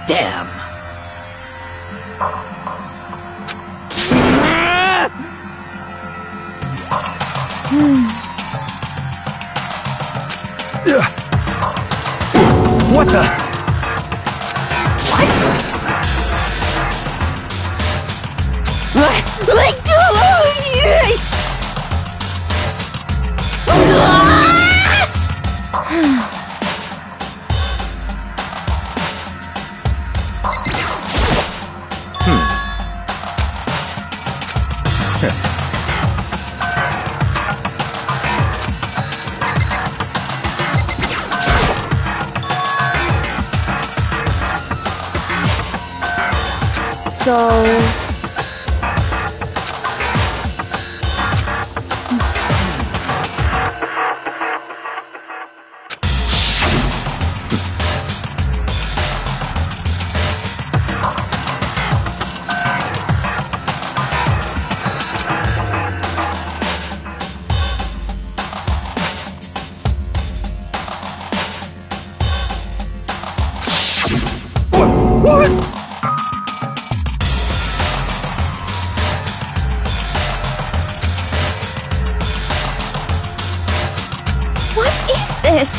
Damn. What the? Let go! So... What is this?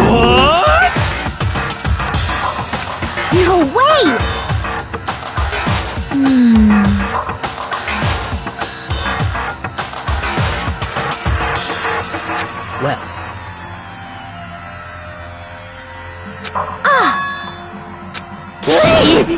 What? No way! Well. Wait!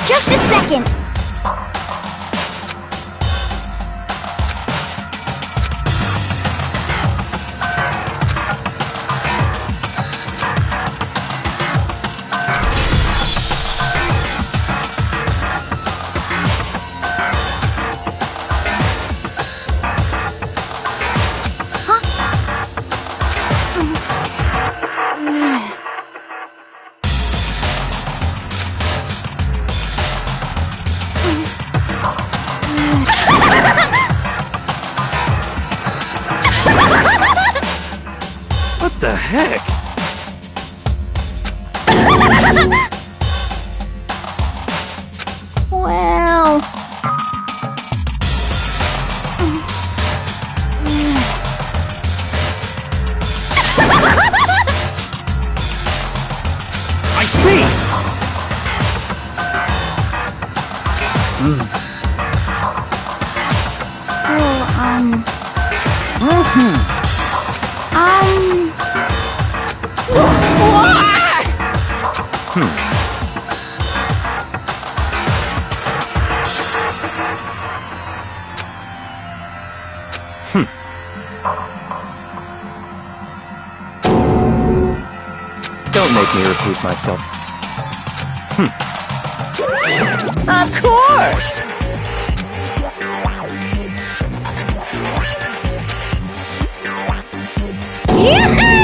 Just a second. What the heck? Well... I see! Don't make me repeat myself. Of course! Yoo-hoo!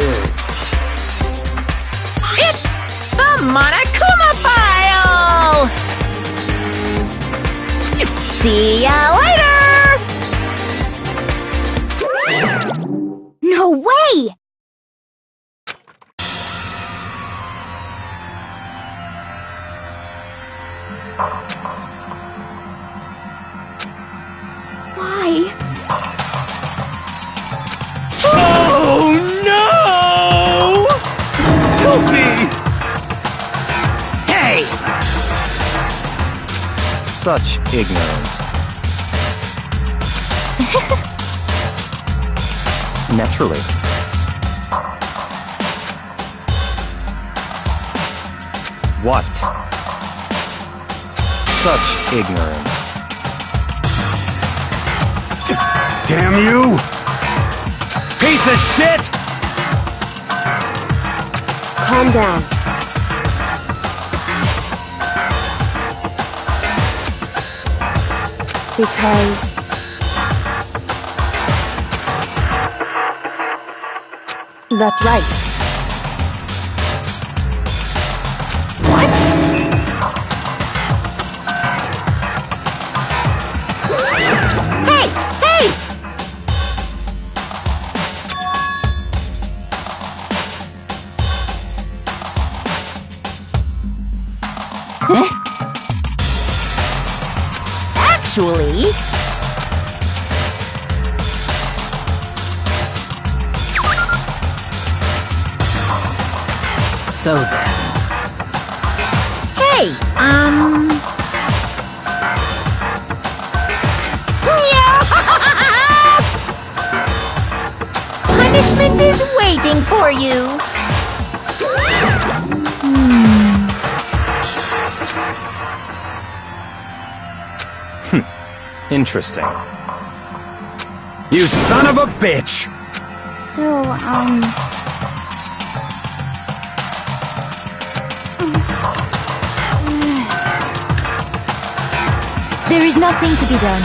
It's the Monokuma file! See ya later! No way! Why? Oh no! Help me! Hey! Such ignorance. Naturally. What? Such ignorance. Damn you! Piece of shit! Calm down. Because... that's right. What? Hey! Hey! Huh? Actually... So then... Hey, punishment is waiting for you! Interesting. You son of a bitch! So, there is nothing to be done.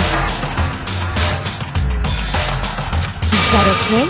Is that okay?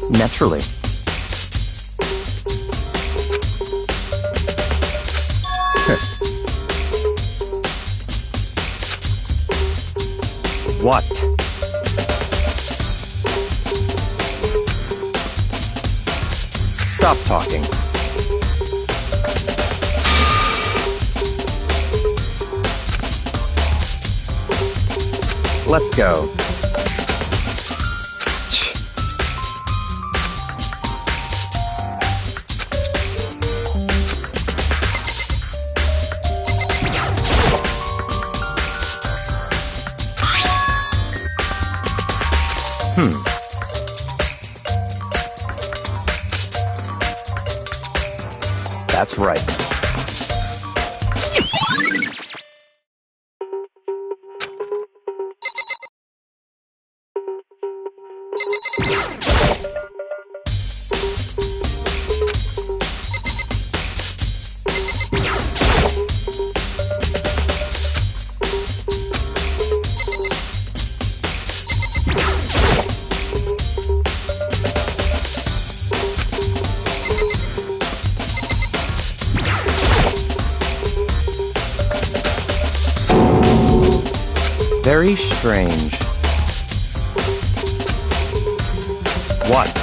Naturally. What? Stop talking. Let's go. That's right. Very strange. What?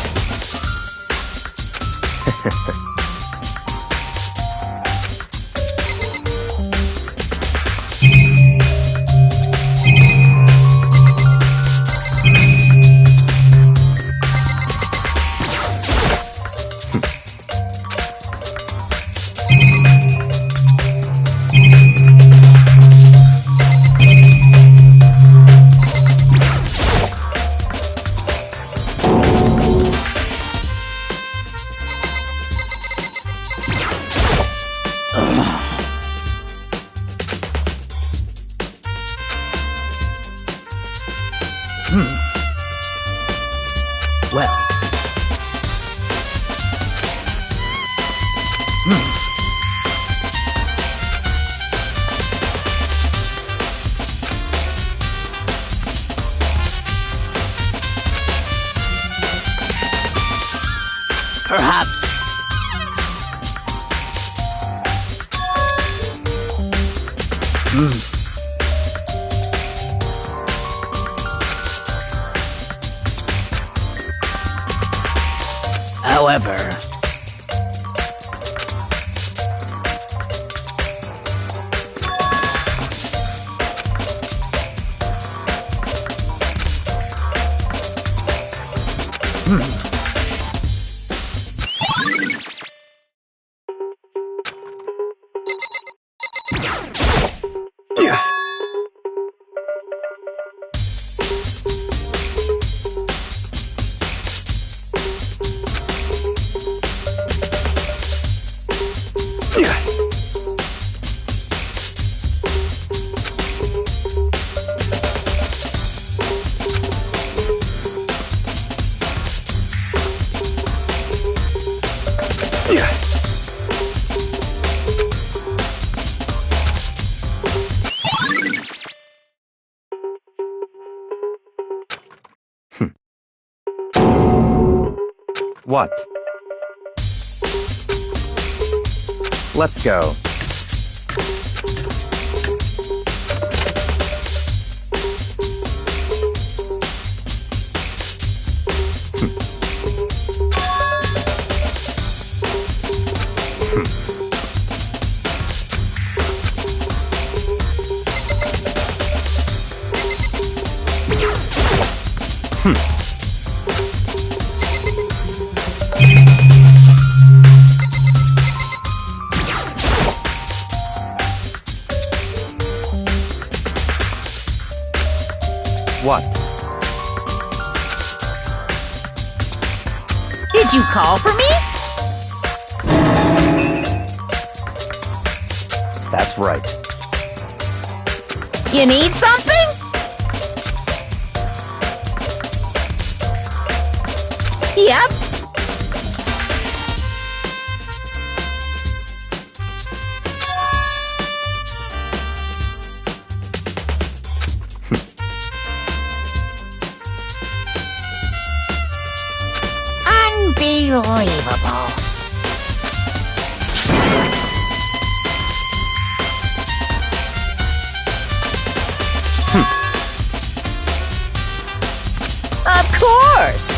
Perhaps. However, What? Let's go. What? did you call for me? That's right. You need something? Yep. Unbelievable. Of course.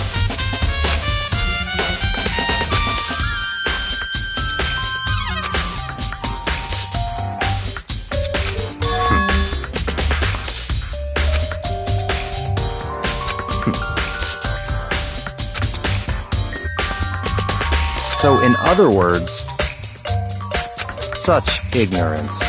So, in other words, such ignorance.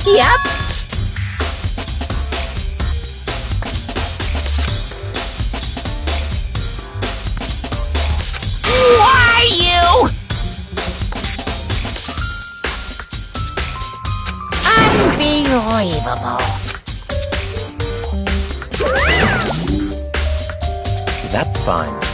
Yep. Why you? Unbelievable. That's fine.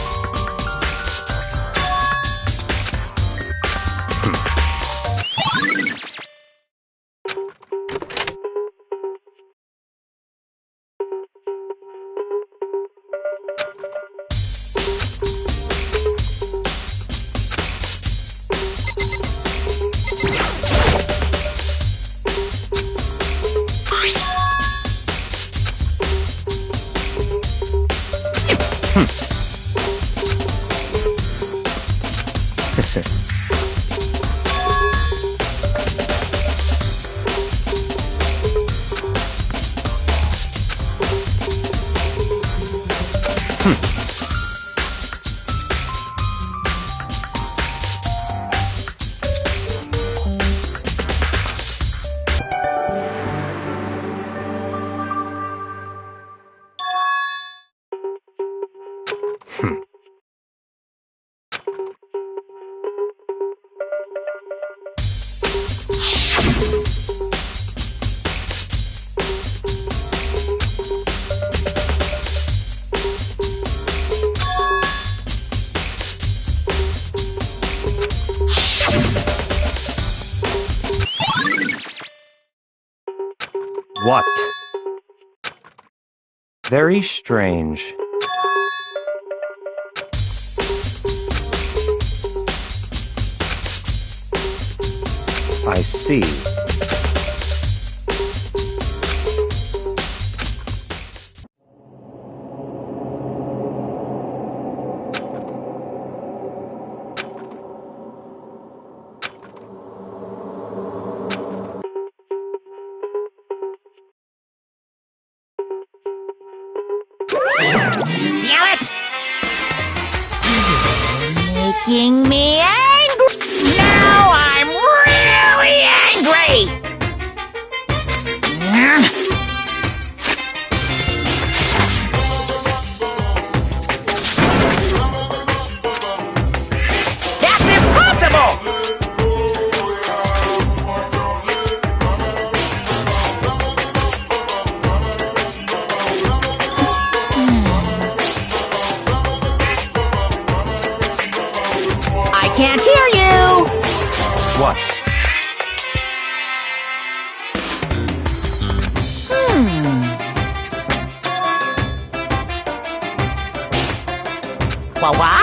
What? Very strange. I see. Damn it! Making me angry! Now I'm really angry! That's impossible! I can't hear you! What? What?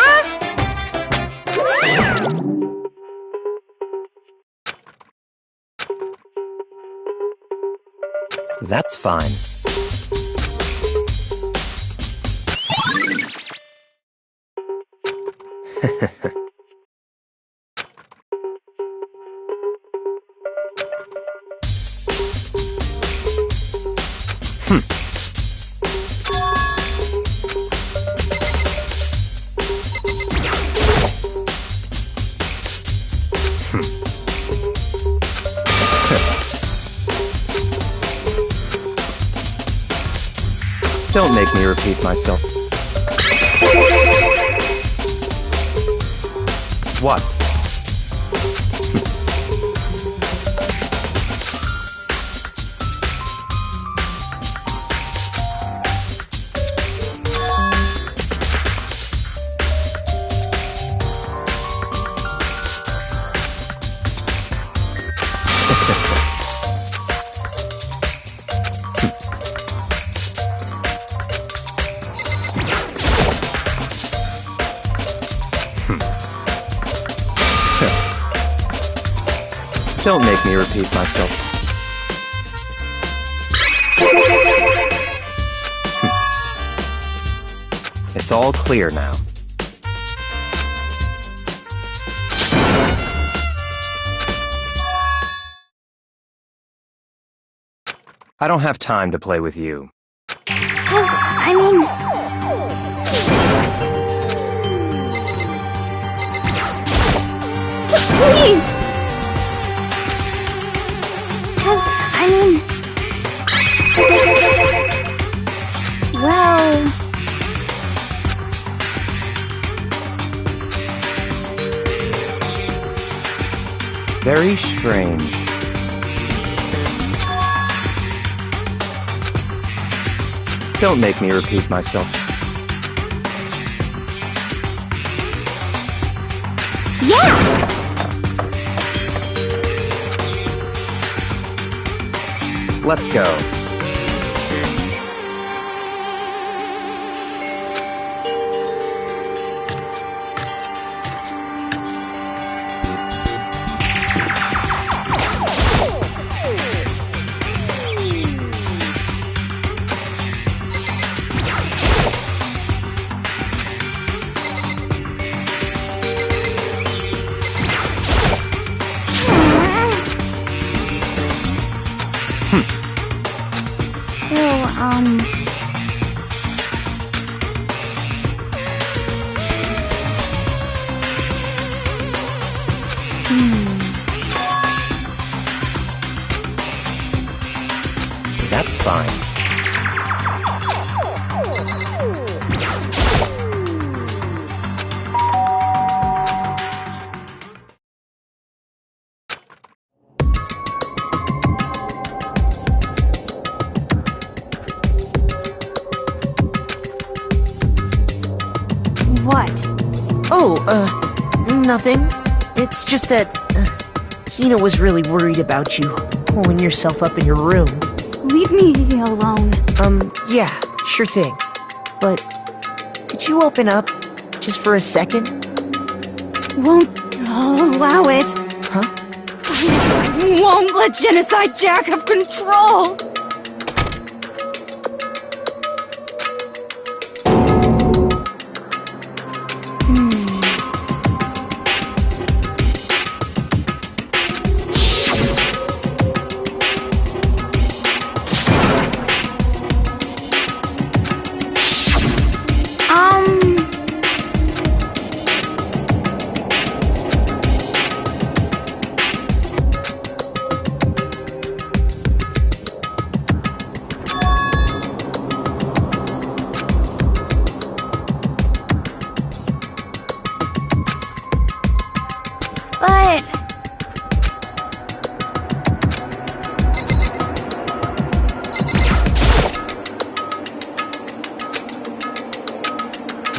That's fine. Don't make me repeat myself. What? Don't make me repeat myself. It's all clear now. I don't have time to play with you. Please! Well... Very strange. Don't make me repeat myself. Yeah! Let's go. That's fine. What? Oh, nothing. It's just that, Hina was really worried about you, holding yourself up in your room. Leave me alone. Yeah, sure thing. But could you open up just for a second? Won't allow it. Huh? I won't let Genocide Jack have control. But...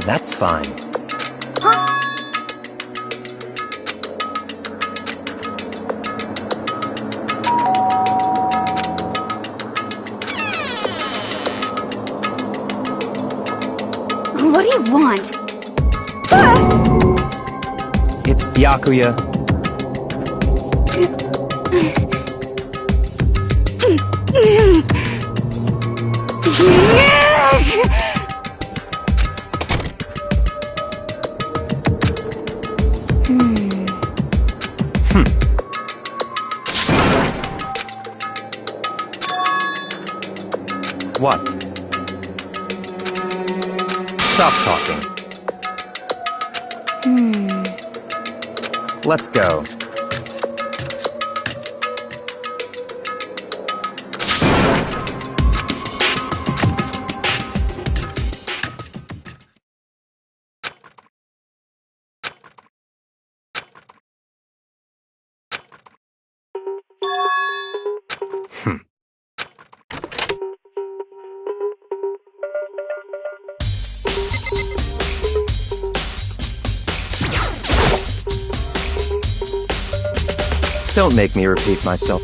That's fine. What do you want? It's Byakuya. What? Stop talking. Let's go. Don't make me repeat myself.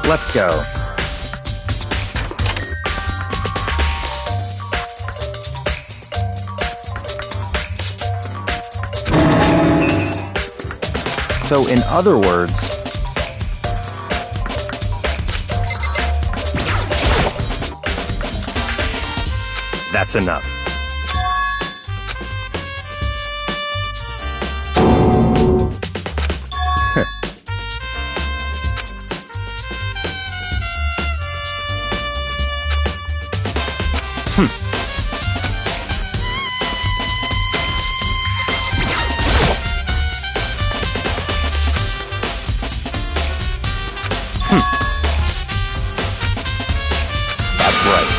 Let's go. So, in other words, that's enough. That's right.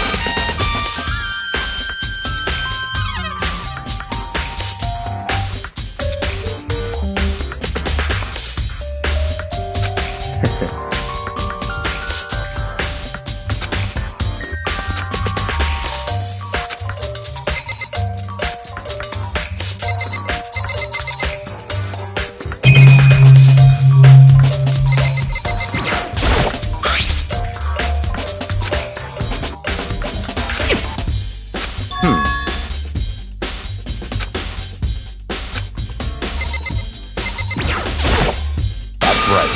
That's right.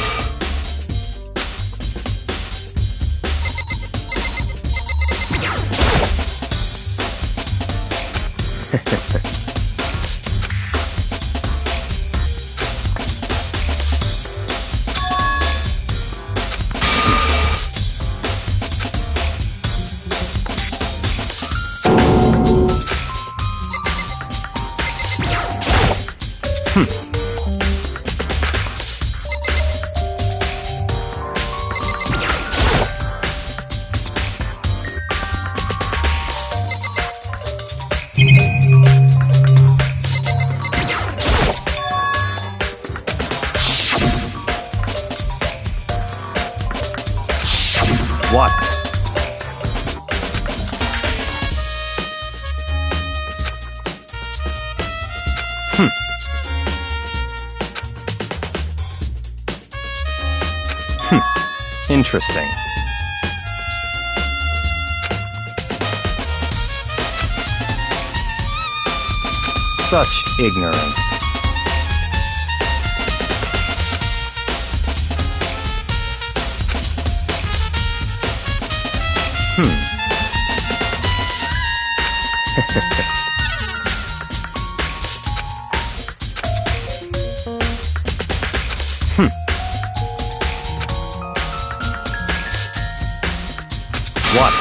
What? Interesting. Such ignorance. What?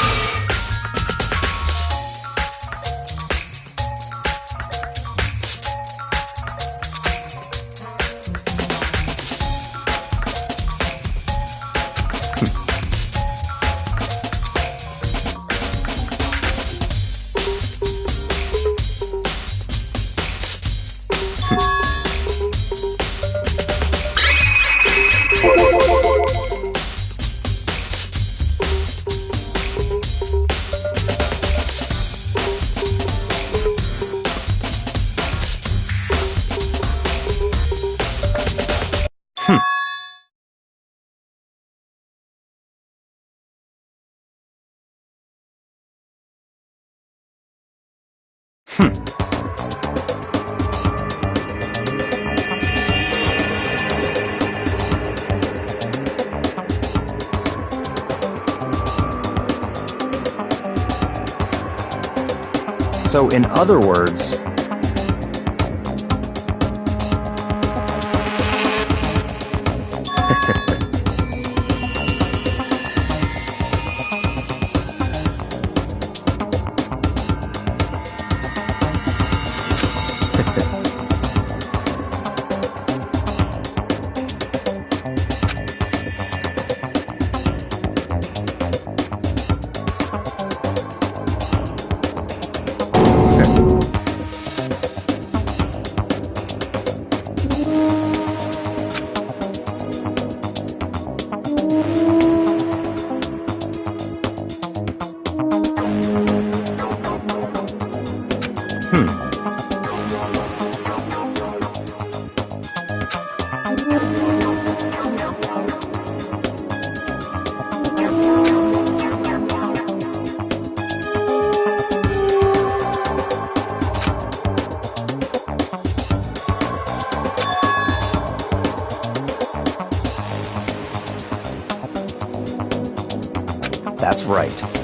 So, in other words, that's right.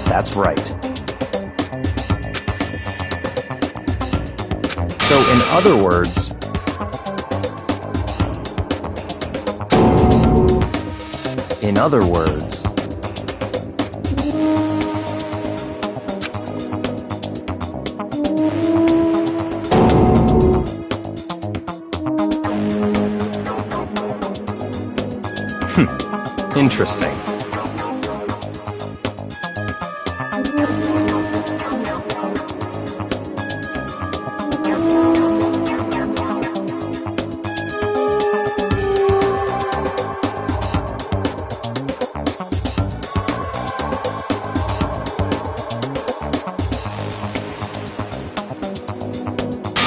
That's right. So, in other words, interesting.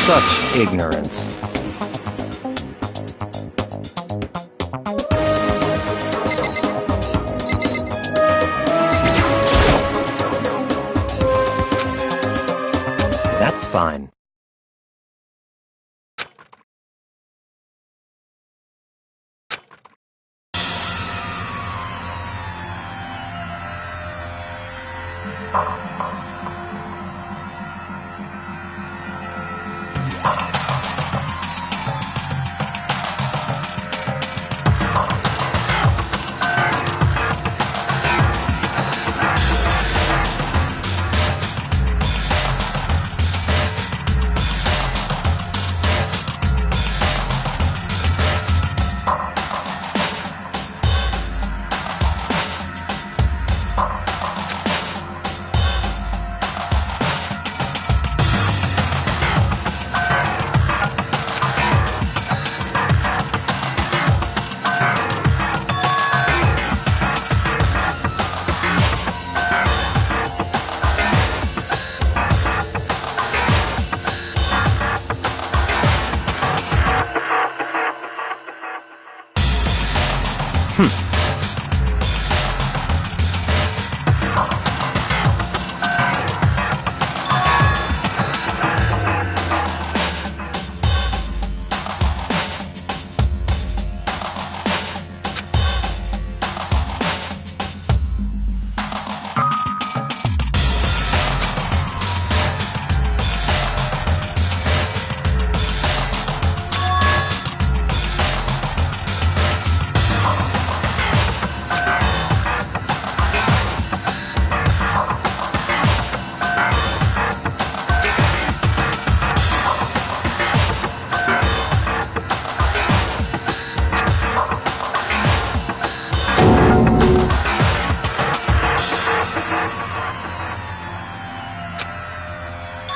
Such ignorance. That's fine.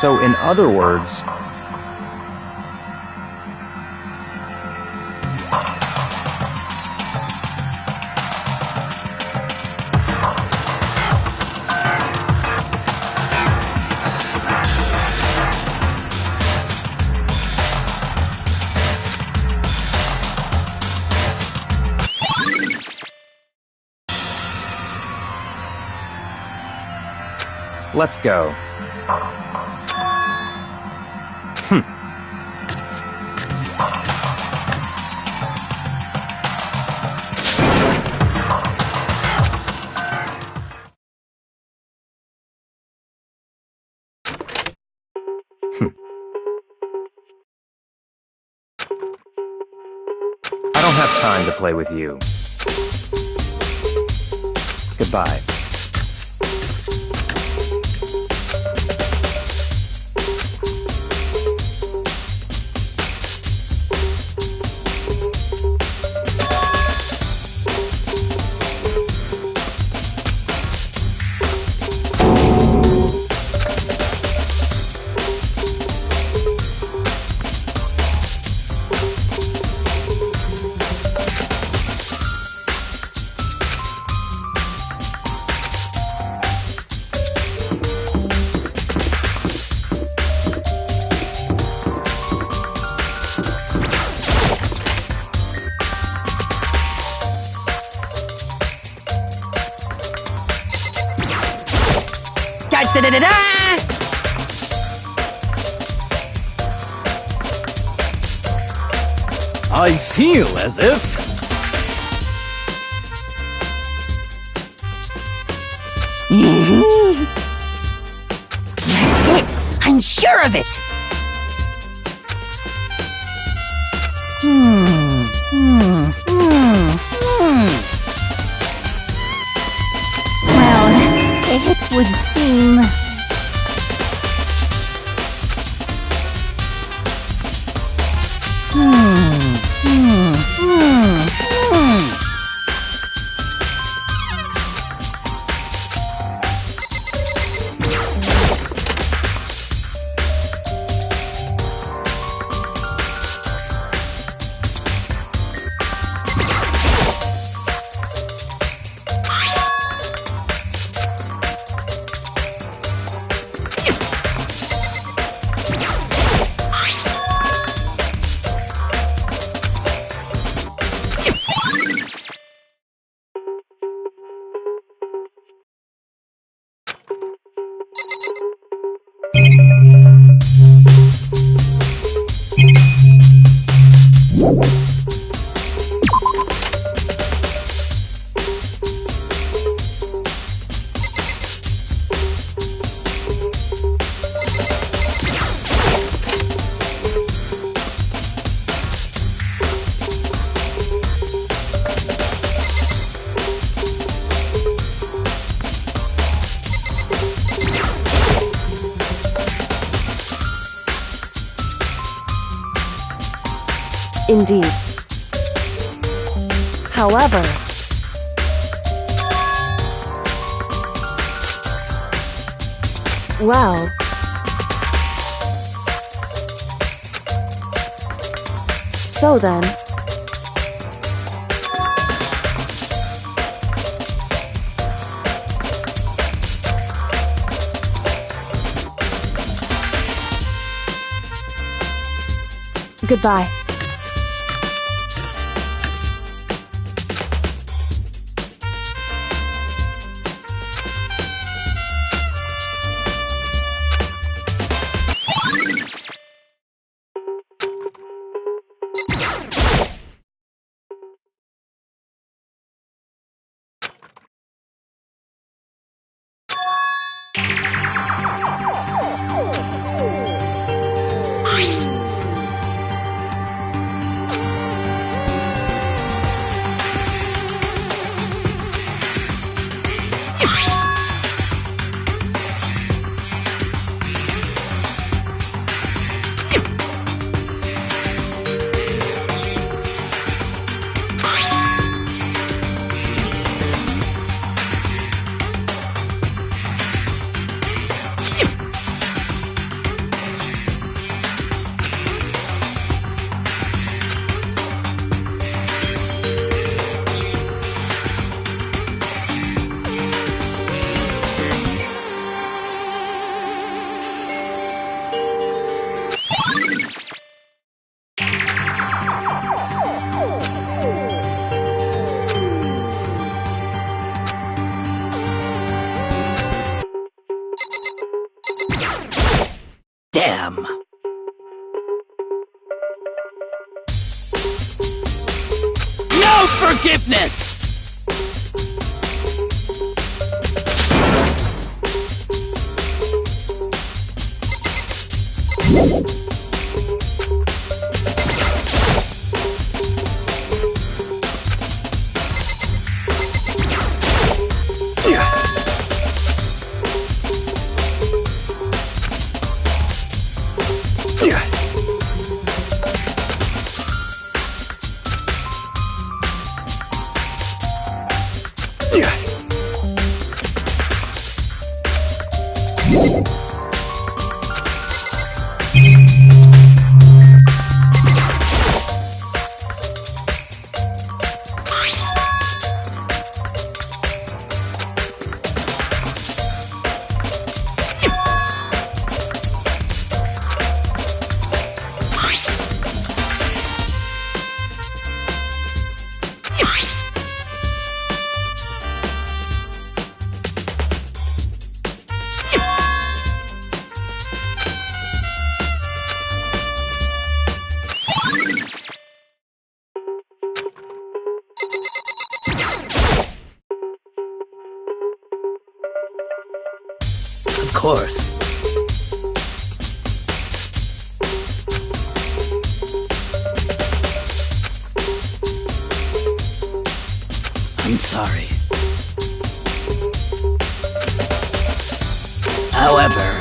So, in other words, let's go. I don't have time to play with you. Goodbye. Da-da-da-da! I feel as if... That's it! I'm sure of it! Well, it would seem... Indeed. However, well, so then, goodbye. Damn. No forgiveness! Of course. I'm sorry. However,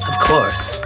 of course.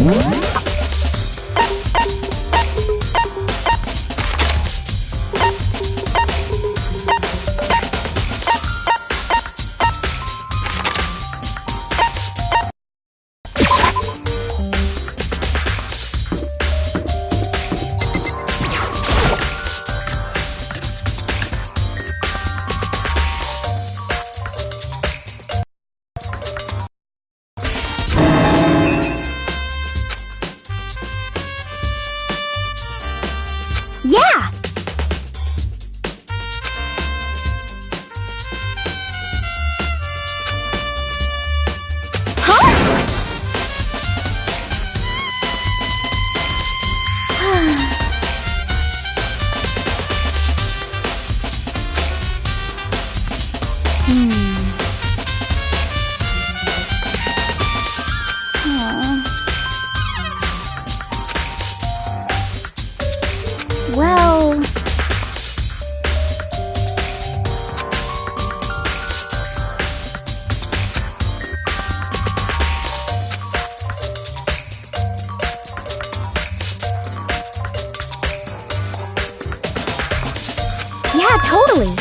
Yeah! Well... Yeah, totally.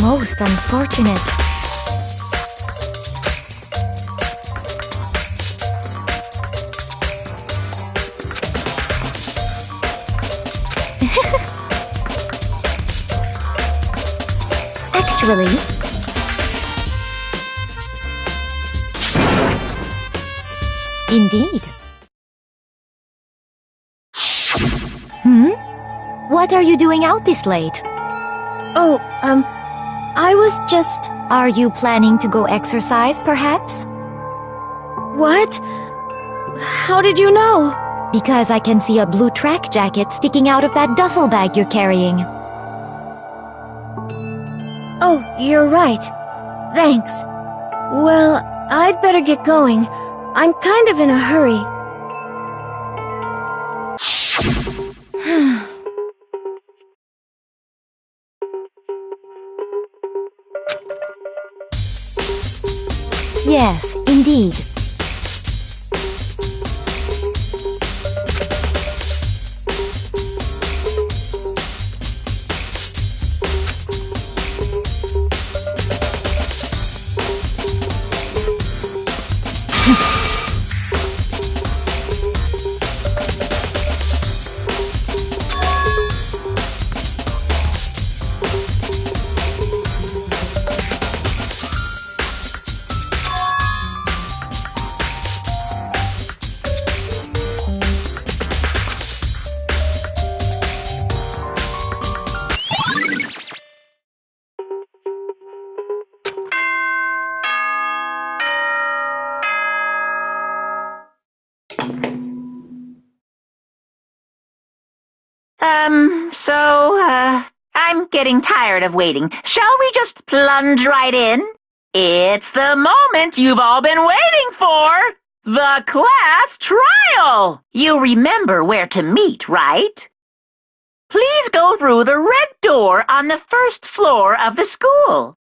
Most unfortunate. Actually... Indeed. What are you doing out this late? Oh, I was just... Are you planning to go exercise, perhaps? What? How did you know? Because I can see a blue track jacket sticking out of that duffel bag you're carrying. Oh, you're right. Thanks. Well, I'd better get going. I'm kind of in a hurry. Yes, indeed. I'm getting tired of waiting. Shall we just plunge right in? It's the moment you've all been waiting for! The class trial! You remember where to meet, right? Please go through the red door on the first floor of the school.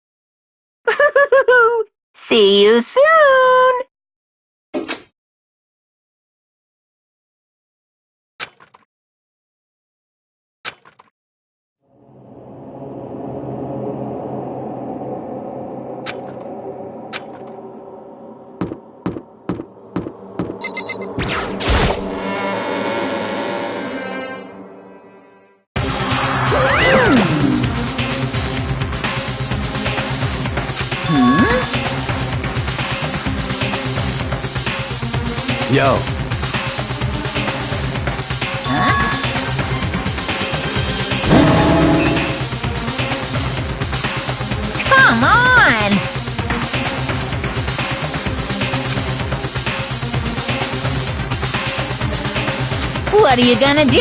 See you soon! Yo. Come on! What are you gonna do?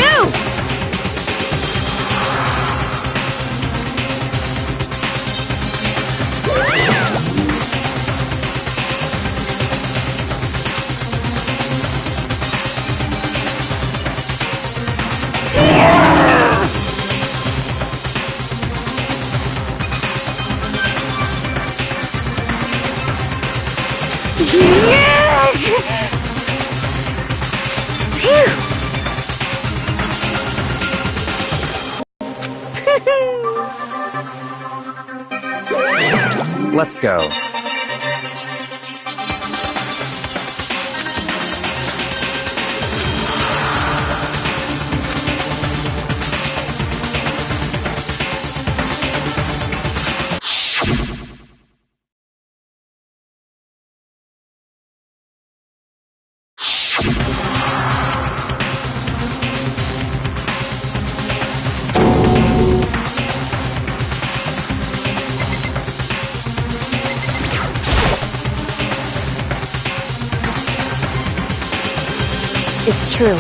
Let's go. It's true.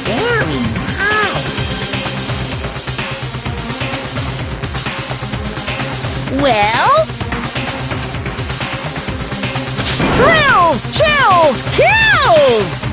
Very nice. Well? Thrills, chills, kills!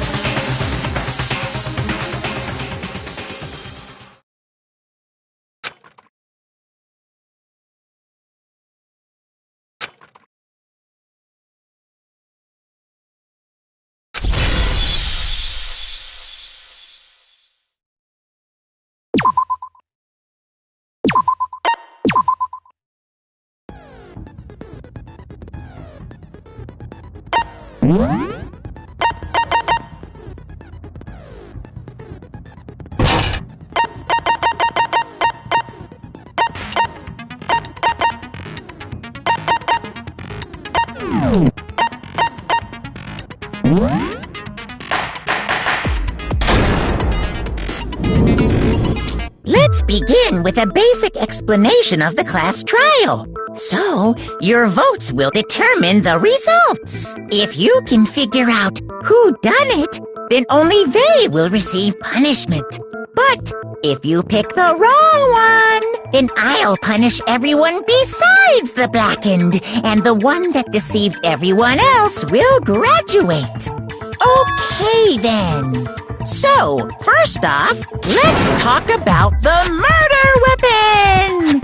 Let's begin with a basic explanation of the class trial. So, your votes will determine the results. If you can figure out who done it, then only they will receive punishment. But if you pick the wrong one, then I'll punish everyone besides the blackened, and the one that deceived everyone else will graduate. Okay, then. So, first off, let's talk about the murder weapon!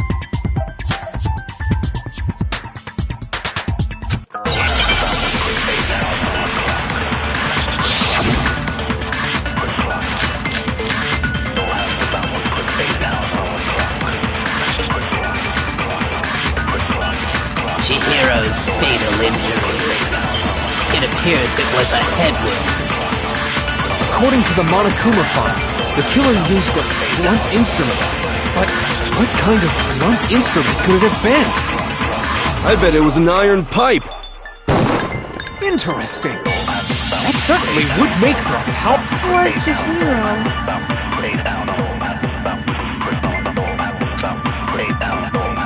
injury. It appears it was a head wound. According to the Monokuma file, the killer used a blunt instrument. But what kind of blunt instrument could it have been? I bet it was an iron pipe. Interesting. That certainly would make for a Poor Chihiro.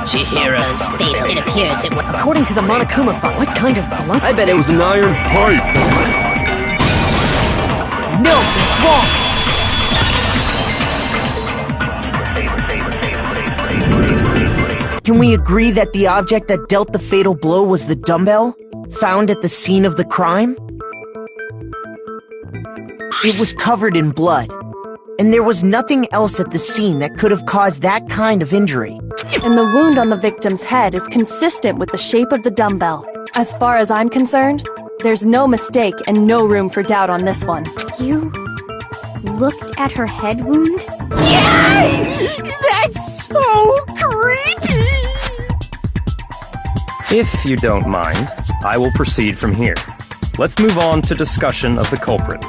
Chihiro's fatal. It appears it was. According to the Monokuma file, what kind of blunt? I bet it was an iron pipe. No, that's wrong! Can we agree that the object that dealt the fatal blow was the dumbbell, found at the scene of the crime? It was covered in blood, and there was nothing else at the scene that could have caused that kind of injury. And the wound on the victim's head is consistent with the shape of the dumbbell. As far as I'm concerned, there's no mistake and no room for doubt on this one. You looked at her head wound? Yay! That's so creepy! If you don't mind, I will proceed from here. Let's move on to discussion of the culprit.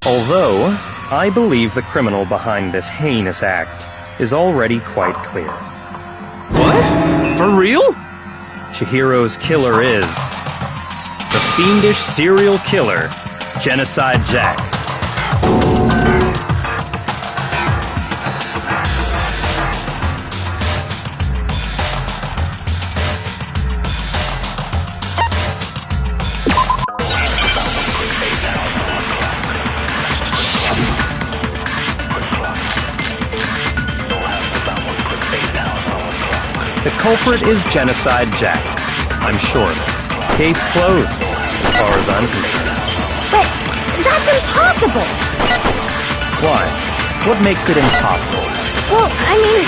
Although, I believe the criminal behind this heinous act is already quite clear. What? For real? Chihiro's killer is the fiendish serial killer, Genocide Jack. The culprit is Genocide Jack. I'm sure of it. Case closed, as far as I'm concerned. But that's impossible! Why? What makes it impossible? Well, I mean,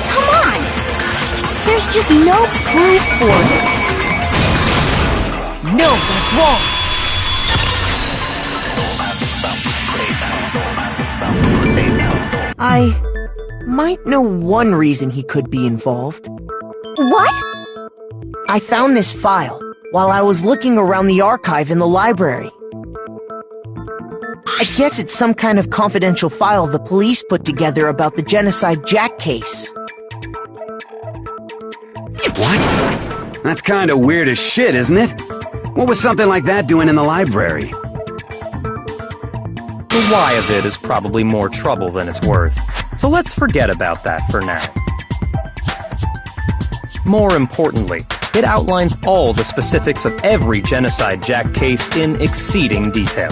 come on! There's just no proof for it. No, that's wrong! I might know one reason he could be involved. What? I found this file while I was looking around the archive in the library. I guess it's some kind of confidential file the police put together about the Genocide Jack case. What? That's kinda weird as shit, isn't it? What was something like that doing in the library? The why of it is probably more trouble than it's worth, so let's forget about that for now. More importantly, it outlines all the specifics of every Genocide Jack case in exceeding detail.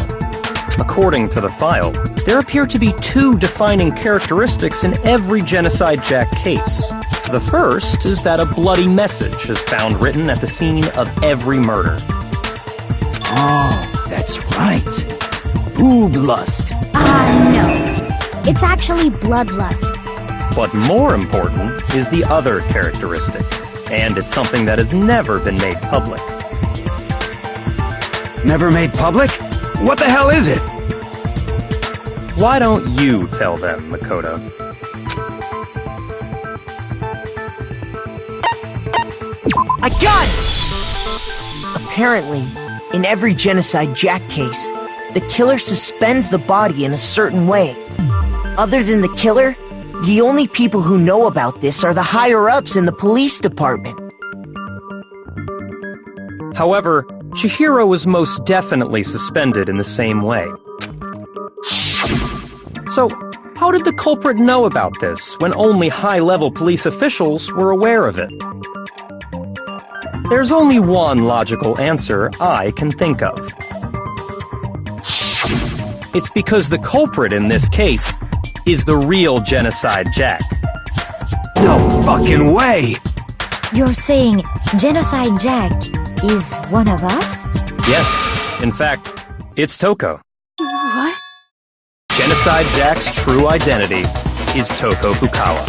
According to the file, there appear to be two defining characteristics in every Genocide Jack case. The first is that a bloody message is found written at the scene of every murder. Oh, that's right. Boob lust. No. It's actually bloodlust. But more important is the other characteristic, and it's something that has never been made public. Never made public? What the hell is it? Why don't you tell them, Makoto? I got it! Apparently, in every Genocide Jack case, the killer suspends the body in a certain way. Other than the killer, the only people who know about this are the higher-ups in the police department. However, Chihiro was most definitely suspended in the same way. So, how did the culprit know about this when only high-level police officials were aware of it? There's only one logical answer I can think of. It's because the culprit in this case is the real Genocide Jack. No fucking way! You're saying Genocide Jack is one of us? Yes, in fact, it's Toko. What? Genocide Jack's true identity is Toko Fukawa.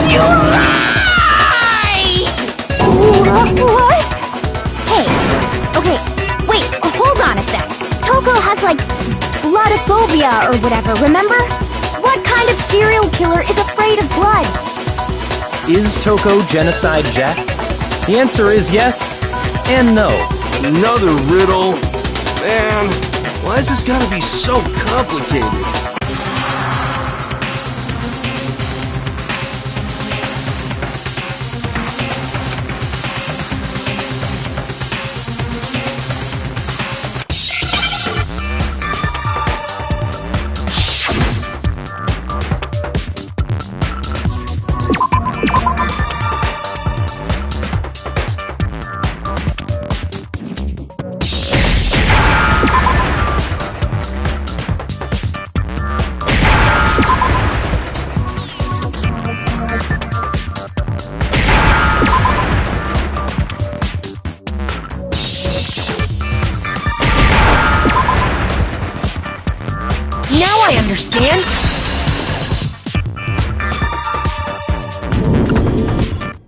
You lie! What? Hey, okay, wait, hold on a sec. Toko has, like, bloodophobia or whatever, remember? What kind of serial killer is afraid of blood? Is Toko Genocide Jack? The answer is yes And no. Another riddle? Man, why's this gotta be so complicated? Now I understand!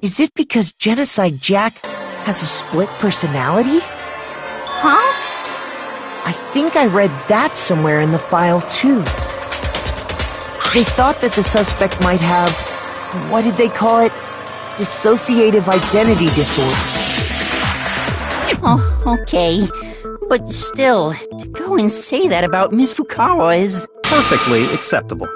Is it because Genocide Jack has a split personality? Huh? I think I read that somewhere in the file, too. They thought that the suspect might have, what did they call it? Dissociative identity disorder. Oh, okay. But still, to go and say that about Miss Fukawa is... perfectly acceptable.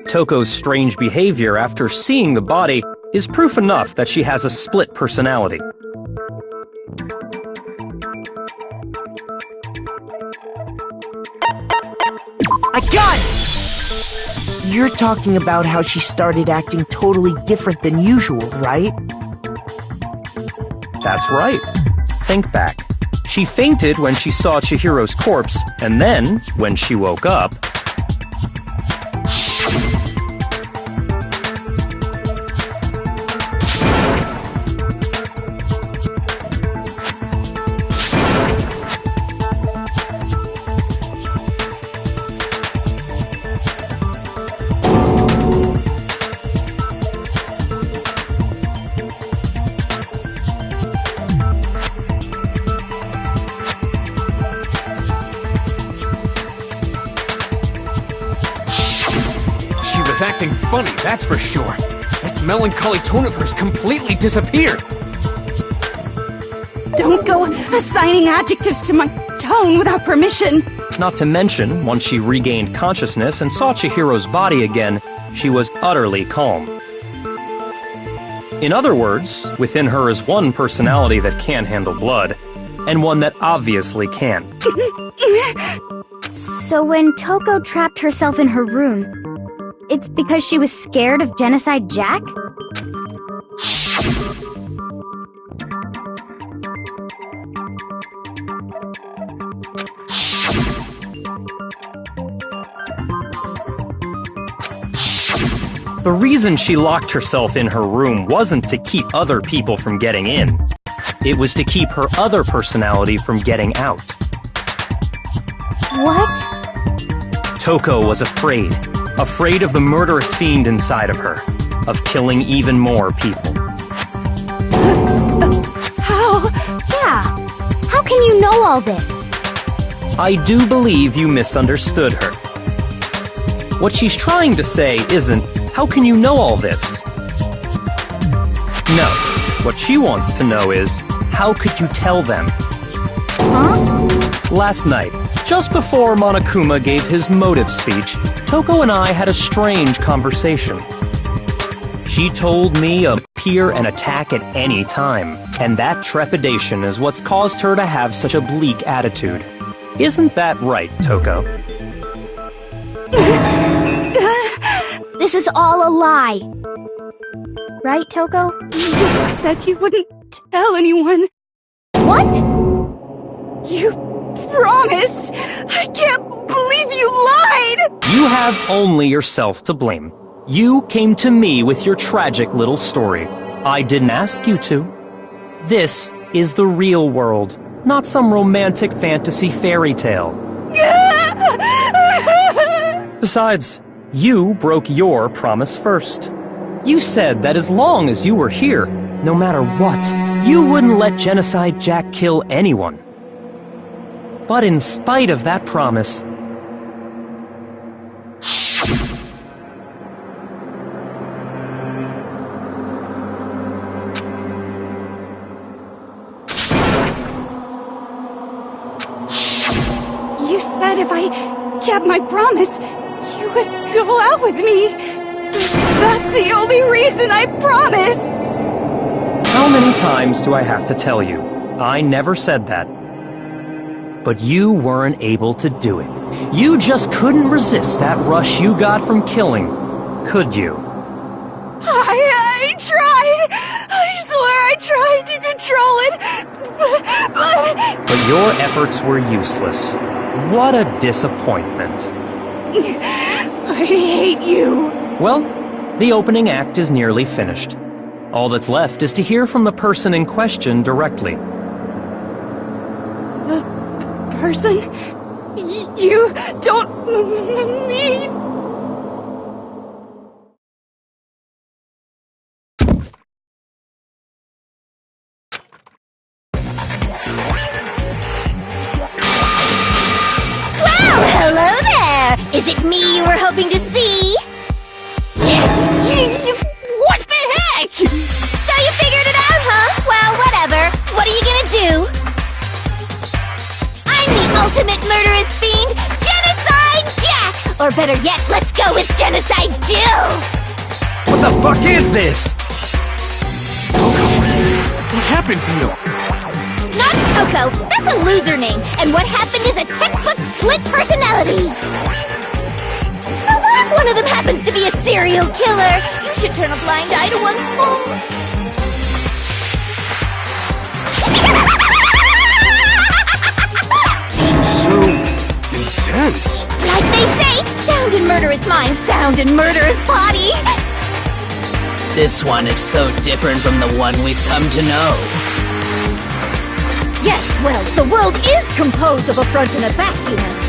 Toko's strange behavior after seeing the body is proof enough that she has a split personality. I got it! You're talking about how she started acting totally different than usual, right? That's right. Think back. She fainted when she saw Chihiro's corpse, and then, when she woke up... was acting funny, that's for sure. That melancholy tone of hers completely disappeared. Don't go assigning adjectives to my tone without permission. Not to mention, once she regained consciousness and saw Chihiro's body again, she was utterly calm. In other words, within her is one personality that can handle blood, and one that obviously can't. So when Toko trapped herself in her room, it's because she was scared of Genocide Jack? The reason she locked herself in her room wasn't to keep other people from getting in. It was to keep her other personality from getting out. What? Toko was afraid. Afraid of the murderous fiend inside of her. Of killing even more people. How? Yeah. How can you know all this? I do believe you misunderstood her. What she's trying to say isn't, how can you know all this? No. What she wants to know is, how could you tell them? Huh? Last night, just before Monokuma gave his motive speech, Toko and I had a strange conversation. She told me to appear and attack at any time, and that trepidation is what's caused her to have such a bleak attitude. Isn't that right, Toko? This is all a lie. Right, Toko? You said you wouldn't tell anyone. What? You promised! I can't believe you lied! You have only yourself to blame. You came to me with your tragic little story. I didn't ask you to. This is the real world, not some romantic fantasy fairy tale. Besides, you broke your promise first. You said that as long as you were here, no matter what, you wouldn't let Genocide Jack kill anyone. But in spite of that promise, You said if I kept my promise, you would go out with me. That's the only reason I promised. How many times do I have to tell you? I never said that. But you weren't able to do it. You just couldn't resist that rush you got from killing, could you? I tried. I swear I tried to control it, But your efforts were useless. What a disappointment. I hate you. Well, the opening act is nearly finished. All that's left is to hear from the person in question directly. The person? You don't mean... Hello there! Is it me you were hoping to see? What the heck? So you figured it out, huh? Well, whatever. What are you gonna do? I'm the ultimate murderous fiend, Genocide Jack! Or better yet, let's go with Genocide Jill! What the fuck is this? What happened to you? Not Toko! That's a loser name! And what happened is a textbook split personality! So what if one of them happens to be a serial killer? You should turn a blind eye to one's fault. So intense. Like they say, sound in murderous mind, sound in murderous body! This one is so different from the one we've come to know. Yes, well, the world is composed of a front and a back, you know.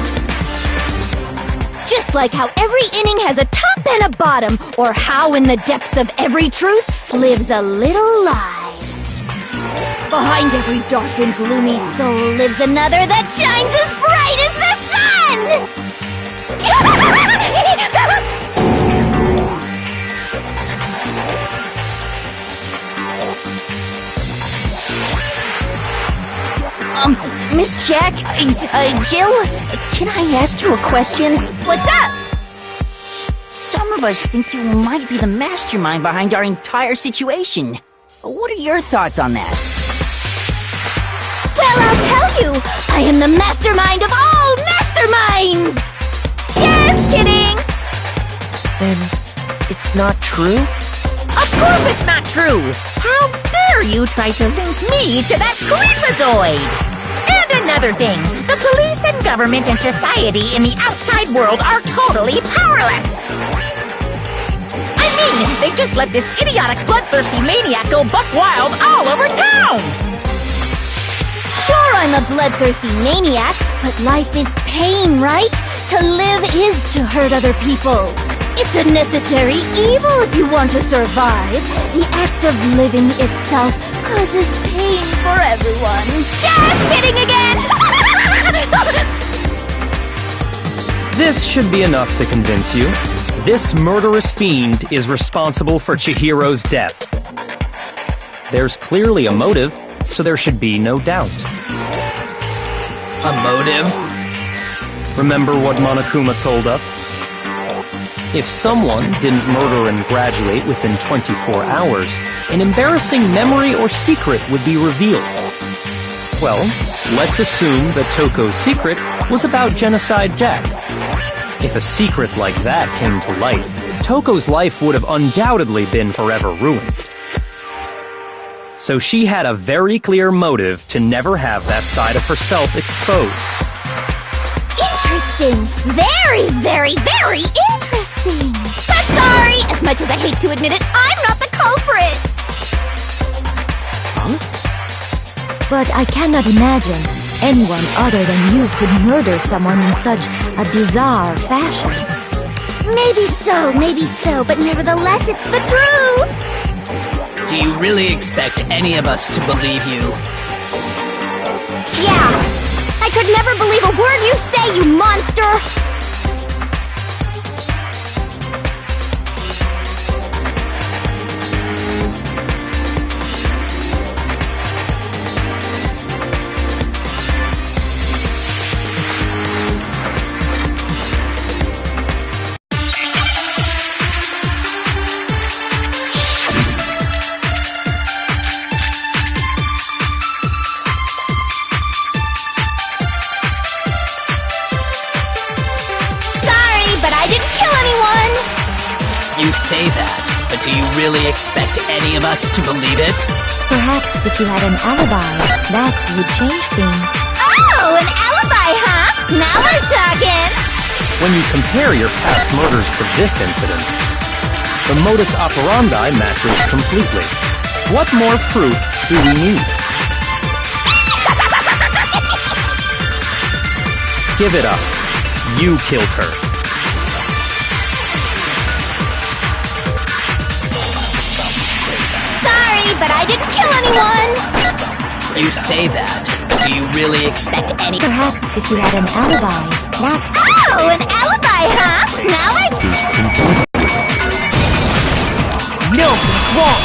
Just like how every inning has a top and a bottom, or how in the depths of every truth lives a little lie. Behind every dark and gloomy soul lives another that shines as bright as the sun! Miss Jack, Jill, can I ask you a question? What's up? Some of us think you might be the mastermind behind our entire situation. What are your thoughts on that? Well, I'll tell you! I am the mastermind of all masterminds! Just kidding! Then it's not true? Of course it's not true! How dare you try to link me to that creepazoid! And another thing, the police and government and society in the outside world are totally powerless! I mean, they just let this idiotic, bloodthirsty maniac go buck wild all over town! Sure, I'm a bloodthirsty maniac, but life is pain, right? To live is to hurt other people. It's a necessary evil if you want to survive. The act of living itself causes pain for everyone. Just kidding again! This should be enough to convince you. This murderous fiend is responsible for Chihiro's death. There's clearly a motive, so there should be no doubt. A motive? Remember what Monokuma told us? If someone didn't murder and graduate within 24 hours, an embarrassing memory or secret would be revealed. Well, let's assume that Toko's secret was about Genocide Jack. If a secret like that came to light, Toko's life would have undoubtedly been forever ruined. So she had a very clear motive to never have that side of herself exposed. Interesting! Very, very, very interesting! But sorry, as much as I hate to admit it, I'm not the culprit! Huh? But I cannot imagine anyone other than you could murder someone in such a bizarre fashion. Maybe so, but nevertheless, it's the truth! Do you really expect any of us to believe you? Yeah! I could never believe a word you say, you monster! You say that, but do you really expect any of us to believe it? Perhaps if you had an alibi, that would change things. Oh, an alibi, huh? Now we're talking! When you compare your past murders to this incident, the modus operandi matches completely. What more proof do we need? Give it up. You killed her. Sorry, but I didn't kill anyone! You say that, but do you really expect any— Perhaps if you had an alibi, that— Oh, an alibi, huh? Now I— No, that's wrong!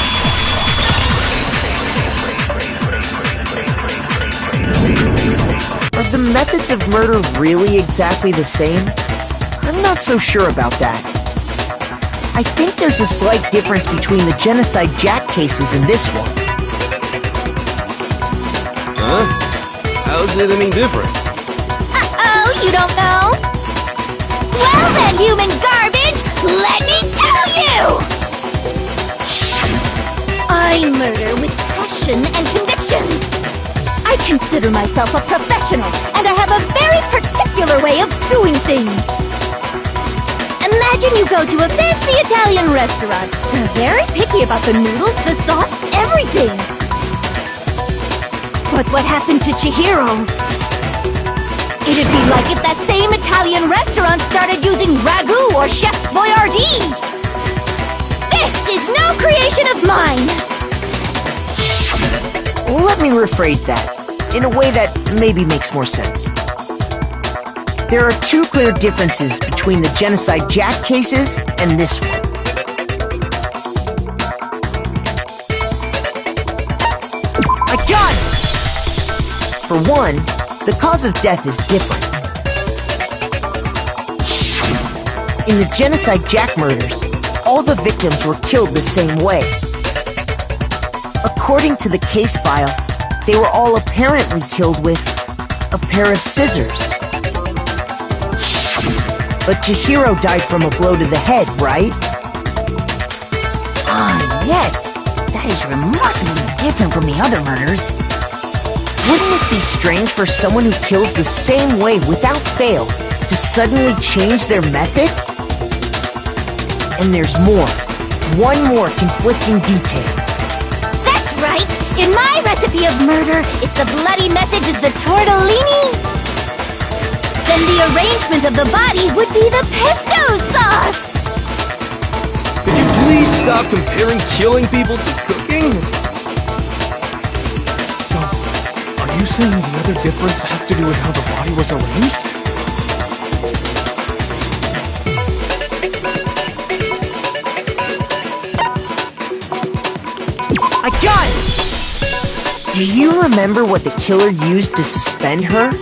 Are the methods of murder really exactly the same? I'm not so sure about that. I think there's a slight difference between the Genocide Jack cases and this one. Huh? How's it any different? Uh-oh, you don't know? Well then, human garbage, let me tell you! I murder with passion and conviction. I consider myself a professional, and I have a very particular way of doing things. Imagine you go to a fancy Italian restaurant. They're very picky about the noodles, the sauce, everything. But what happened to Chihiro? It'd be like if that same Italian restaurant started using ragu or Chef Boyardee. This is no creation of mine. Let me rephrase that, in a way that maybe makes more sense. There are two clear differences between the Genocide Jack cases and this one. I got it! For one, the cause of death is different. In the Genocide Jack murders, all the victims were killed the same way. According to the case file, they were all apparently killed with a pair of scissors. But Chihiro died from a blow to the head, right? Ah, yes. That is remarkably different from the other murders. Wouldn't it be strange for someone who kills the same way without fail to suddenly change their method? And there's more. One more conflicting detail. That's right! In my recipe of murder, if the bloody message is the tortellini, then the arrangement of the body would be the pesto sauce! Could you please stop comparing killing people to cooking? So, are you saying the other difference has to do with how the body was arranged? I got it! Do you remember what the killer used to suspend her?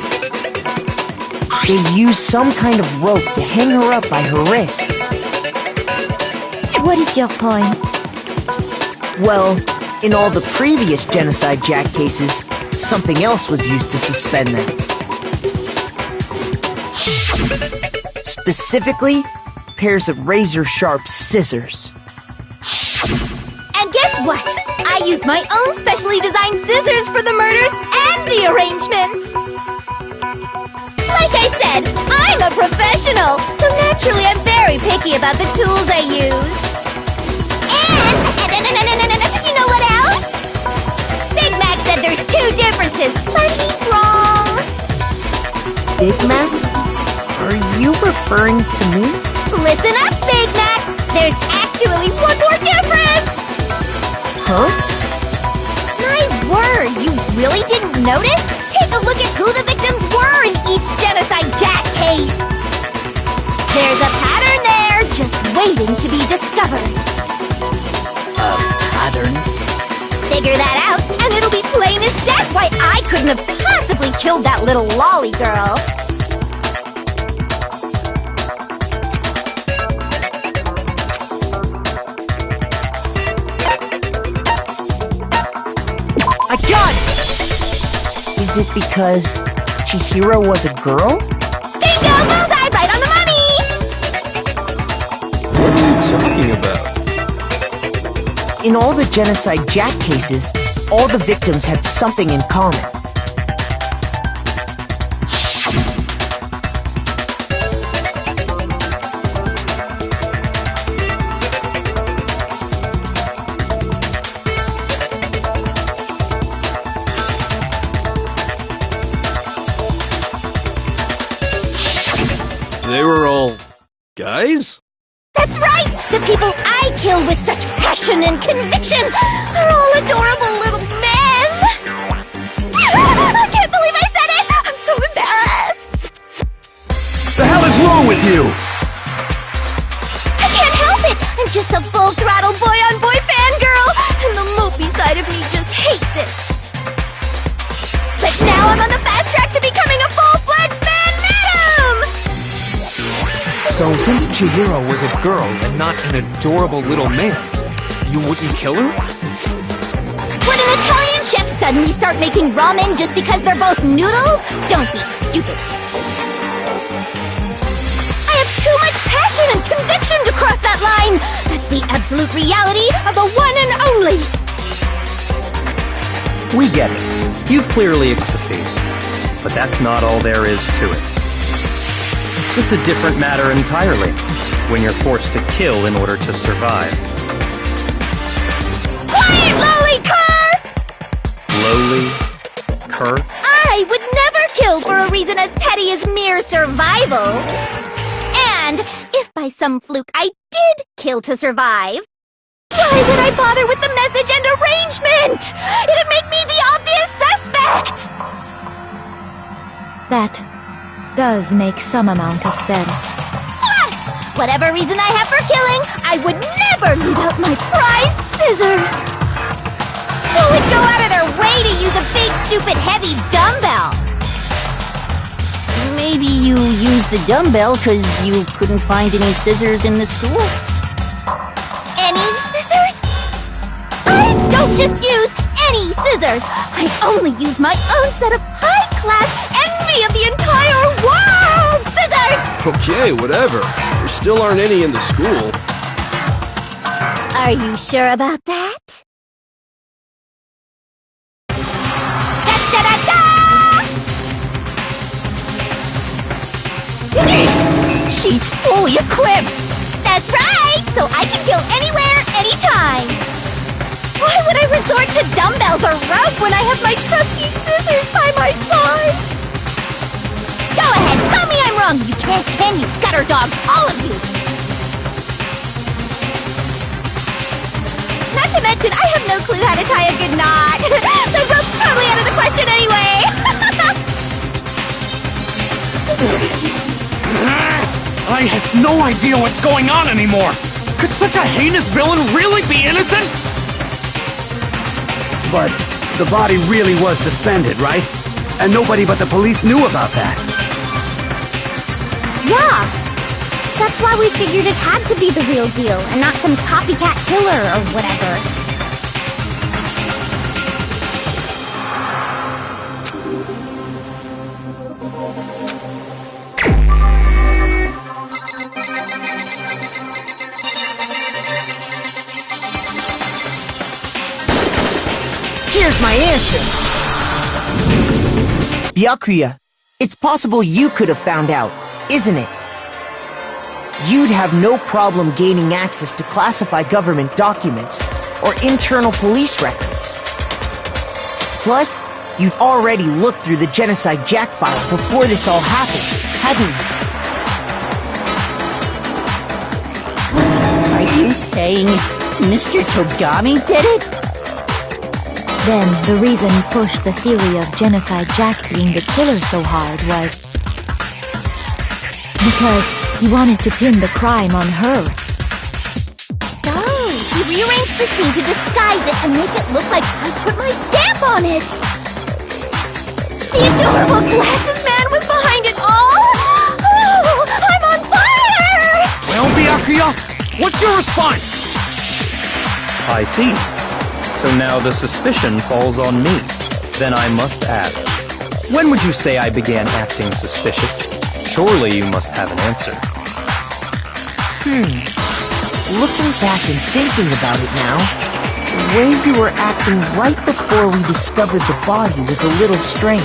They used some kind of rope to hang her up by her wrists. What is your point? Well, in all the previous Genocide Jack cases, something else was used to suspend them. Specifically, pairs of razor-sharp scissors. And guess what? I use my own specially designed scissors for the murders and the arrangement! Like I said, I'm a professional, so naturally I'm very picky about the tools I use. And you know what else? Big Mac said there's two differences, but he's wrong. Big Mac? Are you referring to me? Listen up, Big Mac! There's actually one more difference! Huh? My word, you really didn't notice? Take a look at who the victims were in each Genocide Jack case. There's a pattern there, just waiting to be discovered. A pattern? Figure that out, and it'll be plain as death why I couldn't have possibly killed that little lolly girl. I got it! Is it because Chihiro was a girl? Bingo! Bullseye! Right on the money! are you talking about? In all the Genocide Jack cases, all the victims had something in common. They were all guys? That's right! The people I kill with such passion and conviction are all adorable little men! I can't believe I said it! I'm so embarrassed! The hell is wrong with you? I can't help it! I'm just a full-throttle boy-on-boy fangirl, and the mopey side of me just hates it. But now I'm on the fast track to becoming a full-fledged fan madam! So since Chihiro was a girl and not an adorable little man, you wouldn't kill her? Would an Italian chef suddenly start making ramen just because they're both noodles? Don't be stupid. I have too much passion and conviction to cross that line. That's the absolute reality of the one and only. We get it. You've clearly exceeded, but that's not all there is to it. It's a different matter entirely when you're forced to kill in order to survive. Quiet, lowly cur! Lowly cur? I would never kill for a reason as petty as mere survival. And if by some fluke I did kill to survive, why would I bother with the message and arrangement? It'd make me the obvious suspect! That does make some amount of sense. Plus, whatever reason I have for killing, I would never leave out my prized scissors. Who would go out of their way to use a big, stupid, heavy dumbbell? Maybe you used the dumbbell because you couldn't find any scissors in the school? Any scissors? I don't just use any scissors. I only use my own set of high-class envy of the entire world scissors! Okay, whatever. There still aren't any in the school. Are you sure about that? She's fully equipped! That's right! So I can kill anywhere, anytime! Why would I resort to dumbbells or rope when I have my trusty scissors by my side? Go ahead, tell me I'm wrong! You can't, can you? Gutter dogs, all of you! Not to mention, I have no clue how to tie a good knot! So rope's totally out of the question anyway! I have no idea what's going on anymore! Could such a heinous villain really be innocent? But the body really was suspended, right? And nobody but the police knew about that. Yeah! That's why we figured it had to be the real deal, and not some copycat killer or whatever. Here's my answer! Byakuya, it's possible you could have found out, isn't it? You'd have no problem gaining access to classified government documents or internal police records. Plus, you'd already looked through the Genocide Jack file before this all happened, hadn't you? Are you saying Mr. Togami did it? Then the reason he pushed the theory of Genocide Jack being the killer so hard was because he wanted to pin the crime on her. So, he rearranged the scene to disguise it and make it look like I put my stamp on it! The adorable glasses man was behind it all! Oh, I'm on fire! Well, Byakuya, what's your response? I see. So now the suspicion falls on me. Then I must ask, when would you say I began acting suspicious? Surely you must have an answer. Looking back and thinking about it now, the way you were acting right before we discovered the body was a little strange.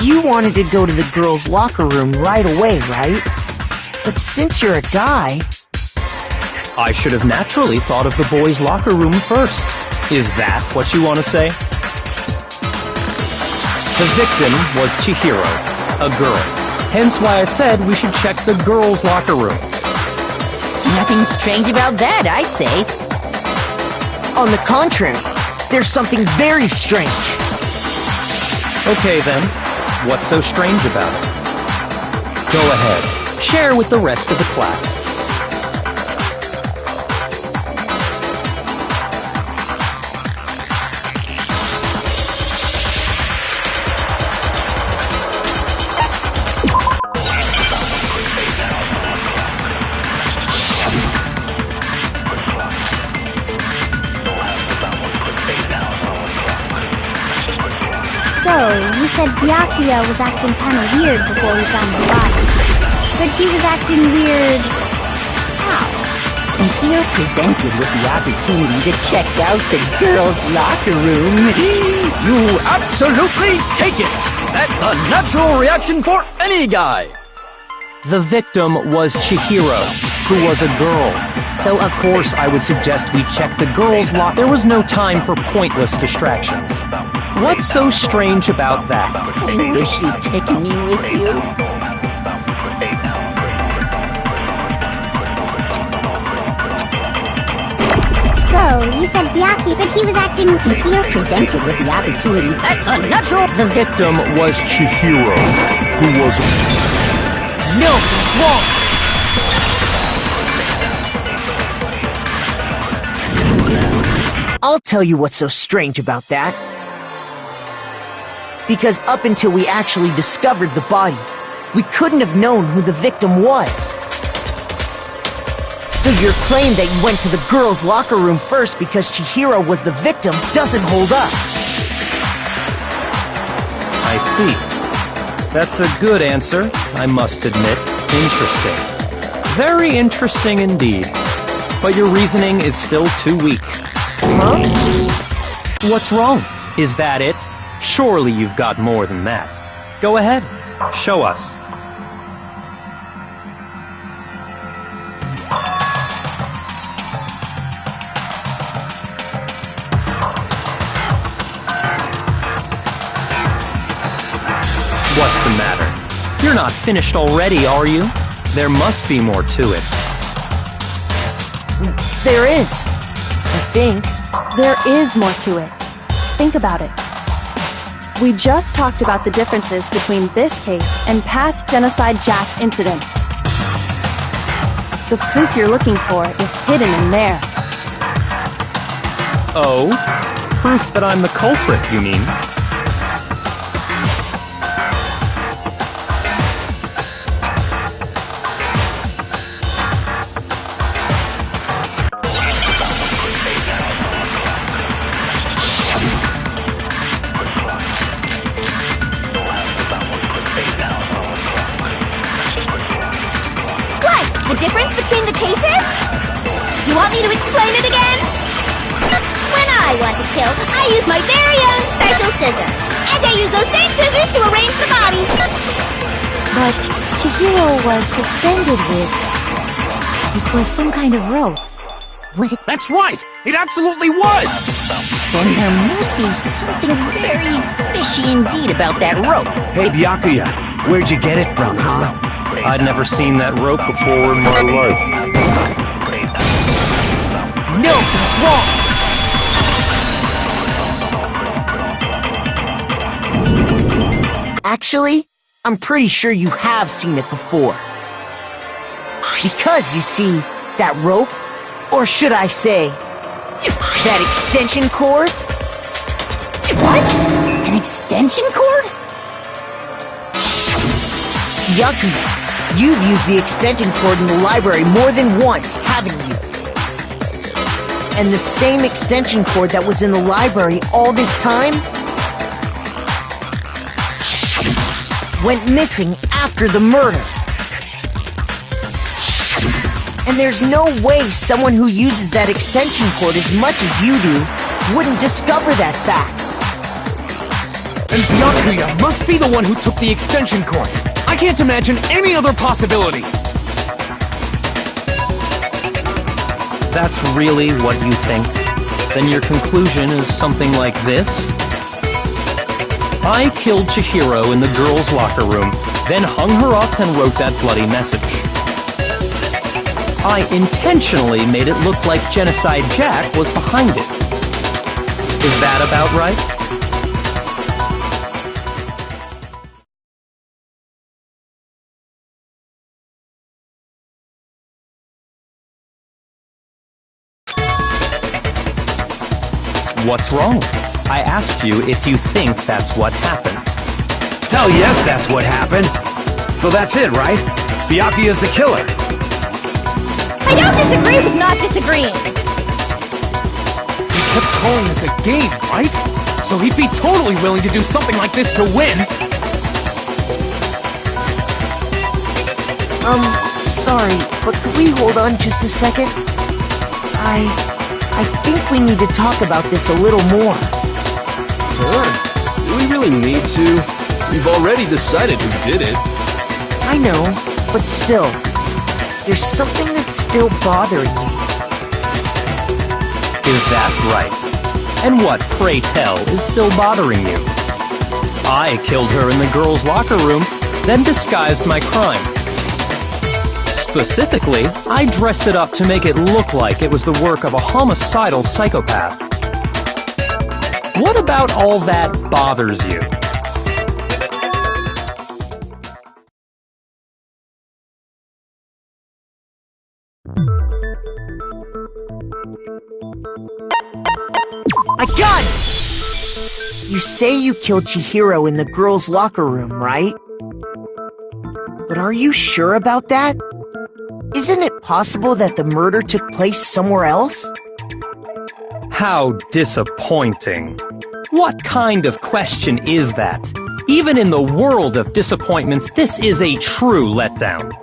You wanted to go to the girls' locker room right away, right? But since you're a guy... I should have naturally thought of the boys' locker room first. Is that what you want to say? The victim was Chihiro, a girl. Hence why I said we should check the girls' locker room. Nothing strange about that, I'd say. On the contrary, there's something very strange. Okay then. What's so strange about it? Go ahead. Share with the rest of the class. So, you said Byakuya was acting kinda weird before we found the body. But he was acting weird... how? If you're presented with the opportunity to check out the girls' locker room, You absolutely take it! That's a natural reaction for any guy! The victim was Chihiro, who was a girl. So of course I would suggest we check the girls' locker. There was no time for pointless distractions. What's so strange about that? I wish you'd taken me with you. So, you said Byaki, but he was acting... If you're presented with the opportunity, that's unnatural! The victim was Chihiro, who was... No, it's wrong! I'll tell you what's so strange about that. Because up until we actually discovered the body, we couldn't have known who the victim was. So your claim that you went to the girls' locker room first because Chihiro was the victim doesn't hold up. I see. That's a good answer, I must admit. Interesting. Very interesting indeed. But your reasoning is still too weak. Huh? What's wrong? Is that it? Surely you've got more than that. Go ahead. Show us. What's the matter? You're not finished already, are you? There must be more to it. There is. I think. There is more to it. Think about it. We just talked about the differences between this case and past Genocide Jack incidents. The proof you're looking for is hidden in there. Oh? Proof that I'm the culprit, you mean? The difference between the cases? You want me to explain it again? When I want to kill, I use my very own special scissors. And I use those same scissors to arrange the body. But Chihiro was suspended with... It was some kind of rope. Was it? That's right! It absolutely was! Then there must be something very fishy indeed about that rope. Hey, Byakuya, where'd you get it from, huh? I'd never seen that rope before in my life. No, that's wrong! Actually, I'm pretty sure you have seen it before. Because, you see, that rope, or should I say, that extension cord? What? An extension cord? Byakuya, you've used the extension cord in the library more than once, haven't you? And the same extension cord that was in the library all this time went missing after the murder. And there's no way someone who uses that extension cord as much as you do wouldn't discover that fact. And Byakuya must be the one who took the extension cord. I can't imagine any other possibility. That's really what you think? Then your conclusion is something like this? I killed Chihiro in the girls' locker room, then hung her up and wrote that bloody message. I intentionally made it look like Genocide Jack was behind it. Is that about right? What's wrong? I asked you if you think that's what happened. Hell yes, that's what happened. So that's it, right? Byakuya's the killer. I don't disagree with not disagreeing. He kept calling this a game, right? So he'd be totally willing to do something like this to win. Sorry, but could we hold on just a second? I think we need to talk about this a little more. Sure. Do we really need to? We've already decided who did it. I know, but still, there's something that's still bothering me. Is that right? And what, pray tell, is still bothering you? I killed her in the girls' locker room, then disguised my crime. Specifically, I dressed it up to make it look like it was the work of a homicidal psychopath. What about all that bothers you? I got it! You say you killed Chihiro in the girls' locker room, right? But are you sure about that? Isn't it possible that the murder took place somewhere else? How disappointing. What kind of question is that? Even in the world of disappointments, this is a true letdown.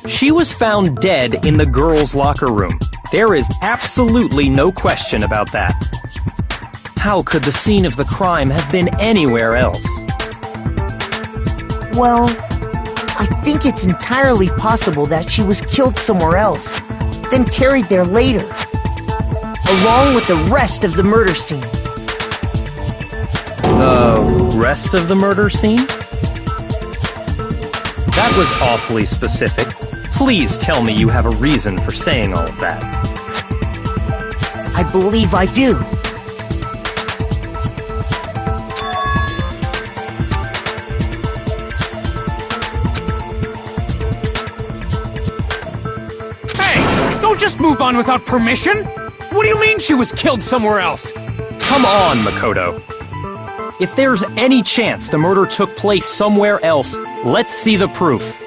She was found dead in the girls' locker room. There is absolutely no question about that. How could the scene of the crime have been anywhere else? Well, I think it's entirely possible that she was killed somewhere else, then carried there later, along with the rest of the murder scene. The rest of the murder scene? That was awfully specific. Please tell me you have a reason for saying all of that. I believe I do. Don't just move on without permission! What do you mean she was killed somewhere else? Come on, Makoto. If there's any chance the murder took place somewhere else, let's see the proof.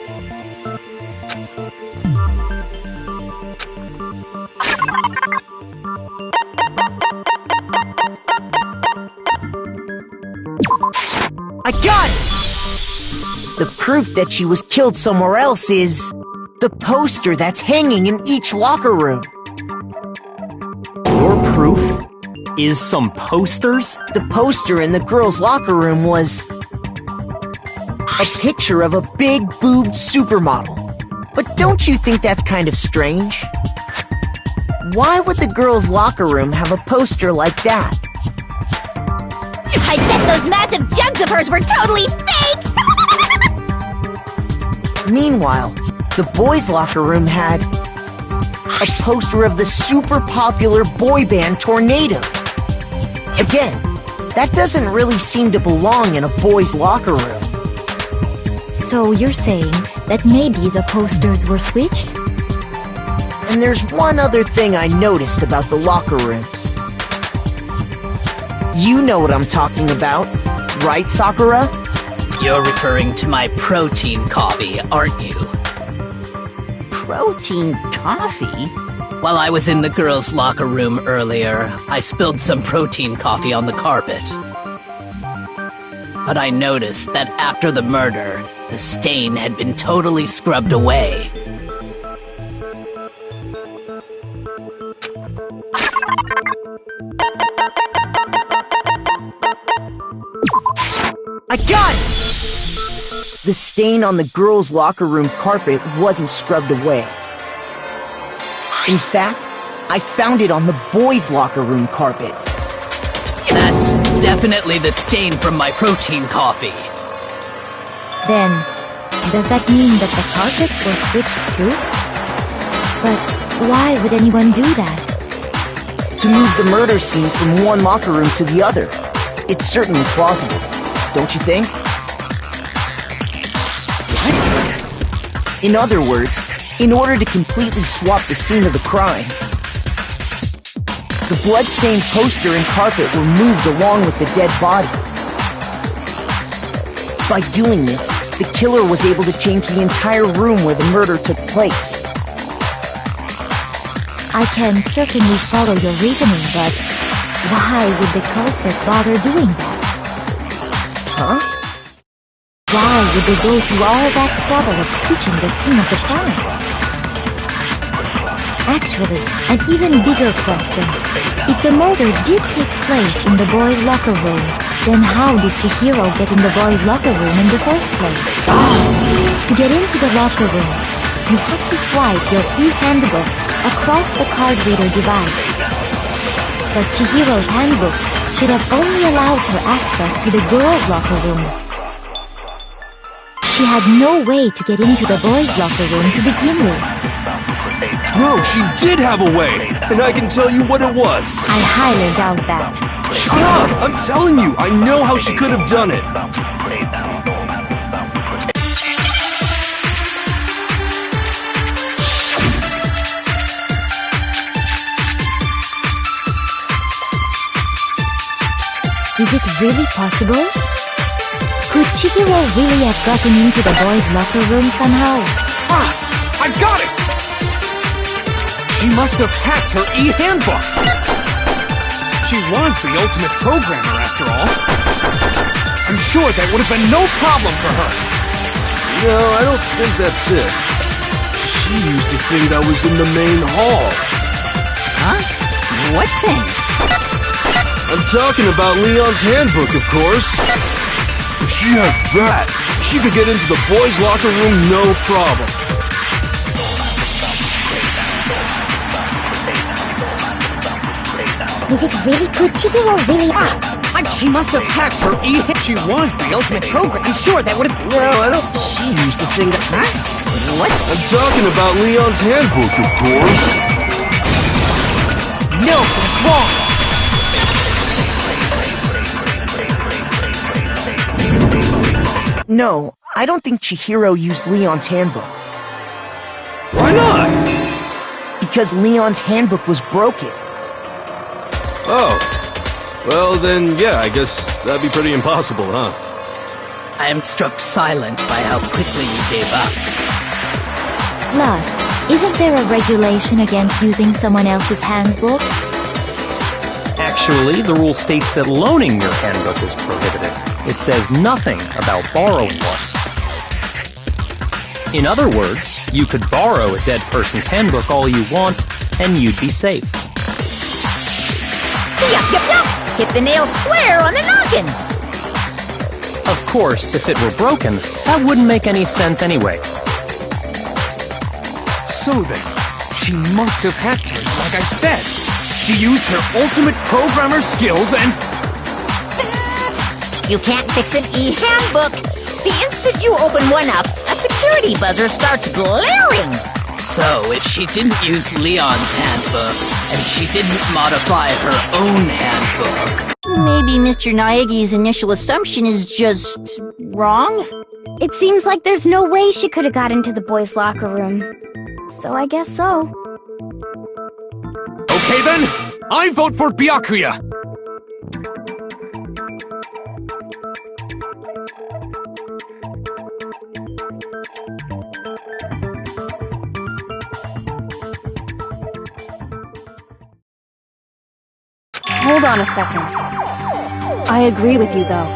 I got it! The proof that she was killed somewhere else is the poster that's hanging in each locker room. Your proof is some posters? The poster in the girls' locker room was a picture of a big-boobed supermodel. But don't you think that's kind of strange? Why would the girls' locker room have a poster like that? I bet those massive jugs of hers were totally fake! Meanwhile, the boys' locker room had a poster of the super popular boy band Tornado. Again, that doesn't really seem to belong in a boys' locker room. So you're saying that maybe the posters were switched? And there's one other thing I noticed about the locker rooms. You know what I'm talking about, right, Sakura? You're referring to my protein coffee, aren't you? Protein coffee? While I was in the girls' locker room earlier, I spilled some protein coffee on the carpet. But I noticed that after the murder, the stain had been totally scrubbed away. I got it! The stain on the girls' locker room carpet wasn't scrubbed away. In fact, I found it on the boys' locker room carpet. That's definitely the stain from my protein coffee. Then, does that mean that the carpets were switched too? But why would anyone do that? To move the murder scene from one locker room to the other. It's certainly plausible, don't you think? What? In other words, in order to completely swap the scene of the crime, the blood-stained poster and carpet were moved along with the dead body. By doing this, the killer was able to change the entire room where the murder took place. I can certainly follow your reasoning, but why would the culprit bother doing that? Huh? Why would they go through all that trouble of switching the scene of the crime? Actually, an even bigger question. If the murder did take place in the boys' locker room, then how did Chihiro get in the boys' locker room in the first place? To get into the locker rooms, you have to swipe your e-handbook across the card reader device. But Chihiro's handbook should have only allowed her access to the girls' locker room. She had no way to get into the boys' locker room to begin with. No, she did have a way, and I can tell you what it was. I highly doubt that. Shut up! I'm telling you, I know how she could have done it. Is it really possible? Could Chihiro really have gotten into the boys' locker room somehow? Ah! I've got it! She must have hacked her e-handbook! She was the ultimate programmer, after all. I'm sure that would have been no problem for her. No, I don't think that's it. She used the thing that was in the main hall. Huh? What thing? I'm talking about Leon's handbook, of course. If she had that, she could get into the boys' locker room no problem. Is it really? Could Chihiro really? She must have hacked her She was the ultimate program. I'm sure that would have... No, I don't... She used the thing that... Huh? What? I'm talking about Leon's handbook, of course. No, that's wrong! No, I don't think Chihiro used Leon's handbook. Why not? Because Leon's handbook was broken. Oh. Well, then, yeah, I guess that'd be pretty impossible, huh? I am struck silent by how quickly you gave up. Plus, isn't there a regulation against using someone else's handbook? Actually, the rule states that loaning your handbook is prohibited. It says nothing about borrowing one. In other words, you could borrow a dead person's handbook all you want, and you'd be safe. Yup, yup, yup! Hit the nail square on the noggin! Of course, if it were broken, that wouldn't make any sense anyway. So then, she must have hacked hers, like I said. She used her ultimate programmer skills and... Psst! You can't fix an e-handbook! The instant you open one up, a security buzzer starts blaring! So, if she didn't use Leon's handbook, and she didn't modify her own handbook... Maybe Mr. Naegi's initial assumption is just... wrong? It seems like there's no way she could have got into the boys' locker room. So I guess so. Okay then, I vote for Byakuya! on a second. I agree with you, though.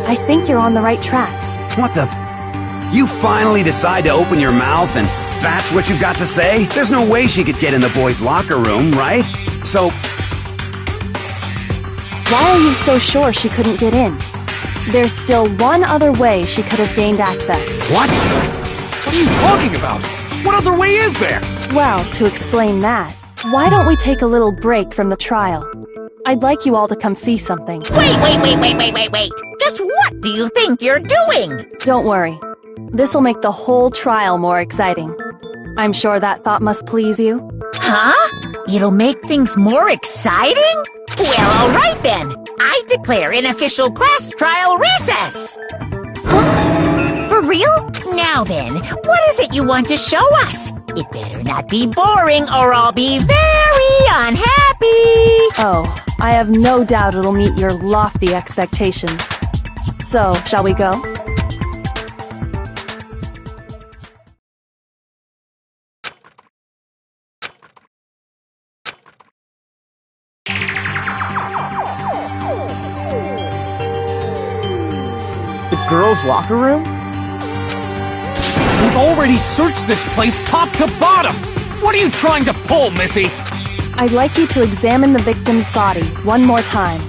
I think you're on the right track. What the? You finally decide to open your mouth and that's what you've got to say? There's no way she could get in the boys' locker room, right? So... Why are you so sure she couldn't get in? There's still one other way she could have gained access. What? What are you talking about? What other way is there? Well, to explain that, why don't we take a little break from the trial? I'd like you all to come see something. Wait! Just what do you think you're doing? Don't worry. This'll make the whole trial more exciting. I'm sure that thought must please you. Huh? It'll make things more exciting? Well, all right then. I declare an official class trial recess. Huh? For real? Now then, what is it you want to show us? It better not be boring or I'll be very unhappy. Oh, I have no doubt it'll meet your lofty expectations. So, shall we go? The girls' locker room? We've already searched this place top to bottom! What are you trying to pull, Missy? I'd like you to examine the victim's body one more time.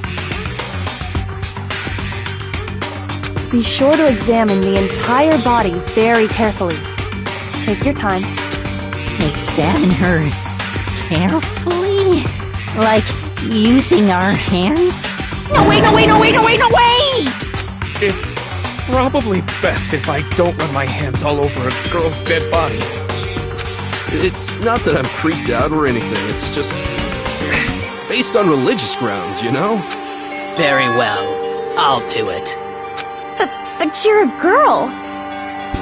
Be sure to examine the entire body very carefully. Take your time. Examine her carefully? Like using our hands? No way! It's probably best if I don't run my hands all over a girl's dead body. It's not that I'm creeped out or anything, it's just... based on religious grounds, you know? Very well. I'll do it. But you're a girl.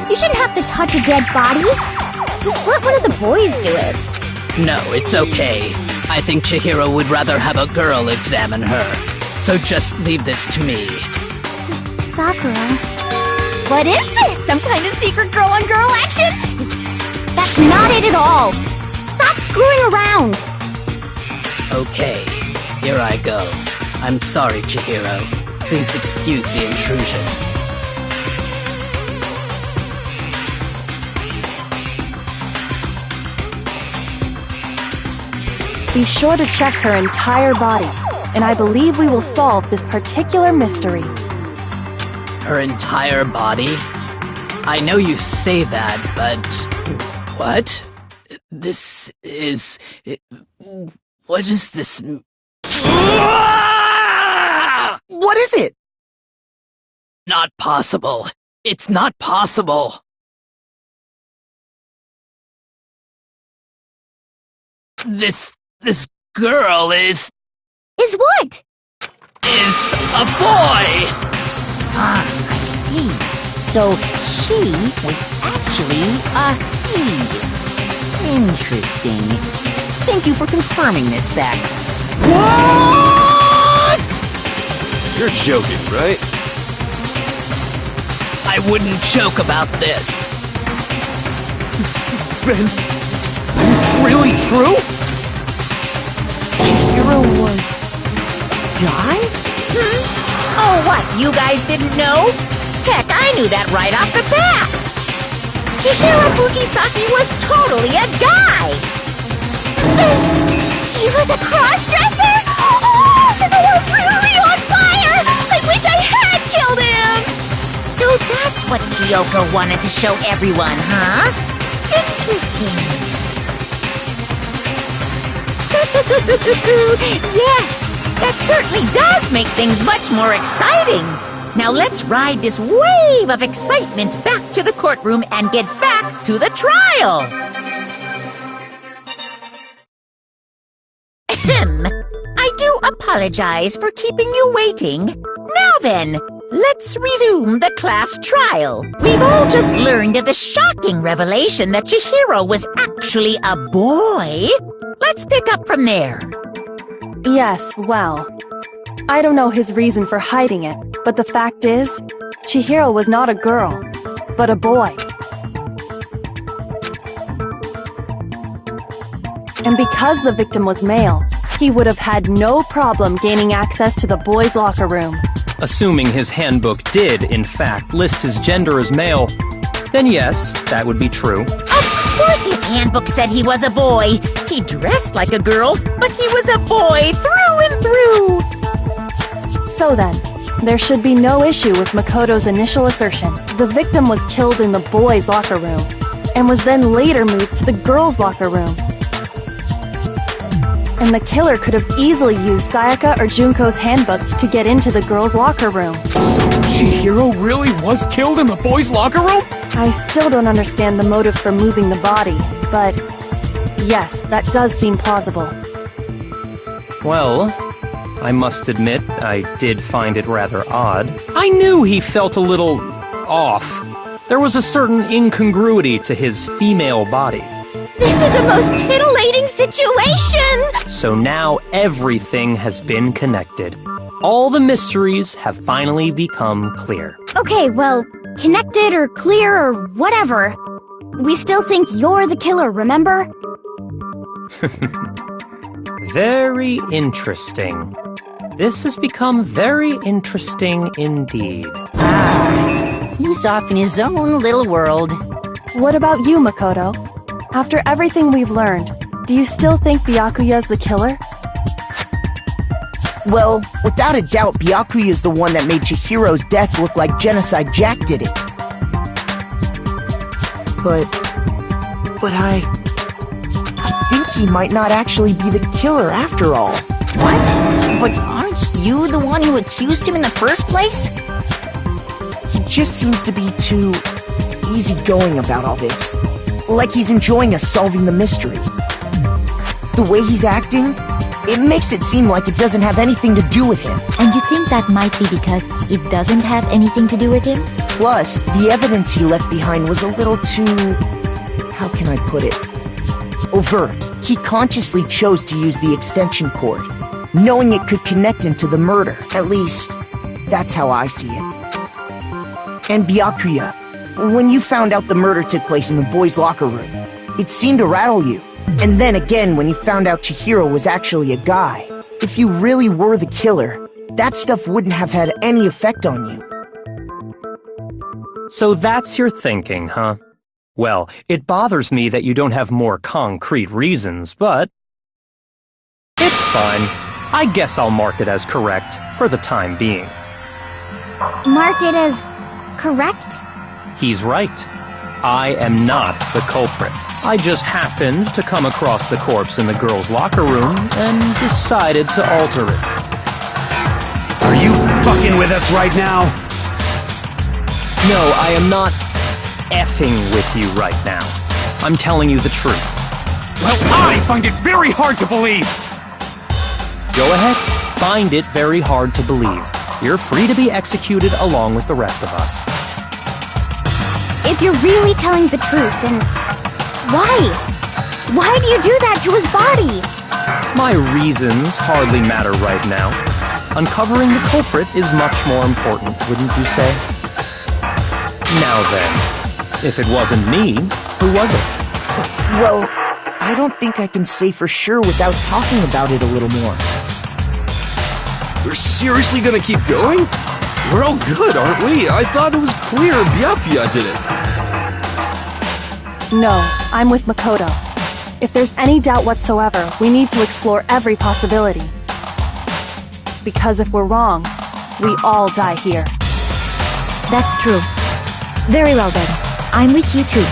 You shouldn't have to touch a dead body. Just let one of the boys do it. No, it's okay. I think Chihiro would rather have a girl examine her. So just leave this to me. Sakura. What is this? Some kind of secret girl-on-girl action? That's not it at all. Stop screwing around. Okay, here I go. I'm sorry, Chihiro. Please excuse the intrusion. Be sure to check her entire body, and I believe we will solve this particular mystery. Her entire body? I know you say that, but... What? This is... What is this... What is it? Not possible. It's not possible. This girl is... Is what? Is a boy! Ah, I see. So she was actually a he. Interesting. Thank you for confirming this fact. What? You're joking, right? I wouldn't joke about this. Ben, it's really true? Chihiro was... guy? Oh, what? You guys didn't know? Heck, I knew that right off the bat. Chihiro Fujisaki was totally a guy. He was a cross-dresser? Oh, the world's really on fire! I wish I had killed him! So that's what Kyoko wanted to show everyone, huh? Interesting. Yes, that certainly does make things much more exciting. Now let's ride this wave of excitement back to the courtroom and get back to the trial. I do apologize for keeping you waiting. Now then, let's resume the class trial. We've all just learned of the shocking revelation that Chihiro was actually a boy. Let's pick up from there. Yes, well, I don't know his reason for hiding it, but the fact is, Chihiro was not a girl, but a boy. And because the victim was male, he would have had no problem gaining access to the boys' locker room. Assuming his handbook did, in fact, list his gender as male, then yes, that would be true. Of course his handbook said he was a boy. He dressed like a girl, but he was a boy through and through. So then, there should be no issue with Makoto's initial assertion. The victim was killed in the boys' locker room, and was then later moved to the girls' locker room. And the killer could have easily used Sayaka or Junko's handbooks to get into the girls' locker room. So Chihiro really was killed in the boys' locker room? I still don't understand the motive for moving the body, but yes, that does seem plausible. Well, I must admit, I did find it rather odd. I knew he felt a little off. There was a certain incongruity to his female body. This is the most titillating situation! So now everything has been connected. All the mysteries have finally become clear. Okay, well, connected or clear or whatever. We still think you're the killer, remember? Very interesting. This has become very interesting indeed. He's off in his own little world. What about you, Makoto? After everything we've learned, do you still think Byakuya's the killer? Well, without a doubt, Byakuya is the one that made Chihiro's death look like Genocide Jack did it. But I think he might not actually be the killer after all. What? But aren't you the one who accused him in the first place? He just seems to be too easygoing about all this. Like he's enjoying us solving the mystery. The way he's acting, it makes it seem like it doesn't have anything to do with him. And you think that might be because it doesn't have anything to do with him? Plus, the evidence he left behind was a little too... how can I put it? Overt. He consciously chose to use the extension cord, knowing it could connect him to the murder. At least, that's how I see it. And Byakuya, when you found out the murder took place in the boys' locker room, it seemed to rattle you. And then again when you found out Chihiro was actually a guy. If you really were the killer, that stuff wouldn't have had any effect on you. So that's your thinking, huh? Well, it bothers me that you don't have more concrete reasons, but... it's fine. I guess I'll mark it as correct, for the time being. Mark it as correct? He's right. I am not the culprit. I just happened to come across the corpse in the girls' locker room and decided to alter it. Are you fucking with us right now? No, I am not effing with you right now. I'm telling you the truth. Well, I find it very hard to believe! Go ahead, find it very hard to believe. You're free to be executed along with the rest of us. If you're really telling the truth, then why? Why do you do that to his body? My reasons hardly matter right now. Uncovering the culprit is much more important, wouldn't you say? Now then, if it wasn't me, who was it? Well, I don't think I can say for sure without talking about it a little more. We're seriously gonna keep going? We're all good, aren't we? I thought it was clear Byakuya did it. No, I'm with Makoto. If there's any doubt whatsoever, we need to explore every possibility. Because if we're wrong, we all die here. That's true. Very well then. I'm with you too.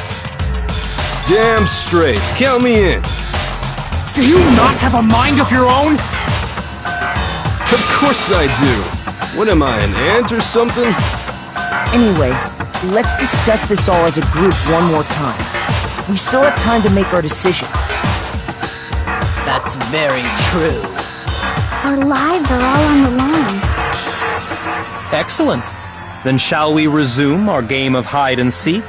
Damn straight. Count me in. Do you not have a mind of your own? Of course I do. What am I, an ant or something? Anyway, let's discuss this all as a group one more time. We still have time to make our decision. That's very true. Our lives are all on the line. Excellent. Then shall we resume our game of hide and seek?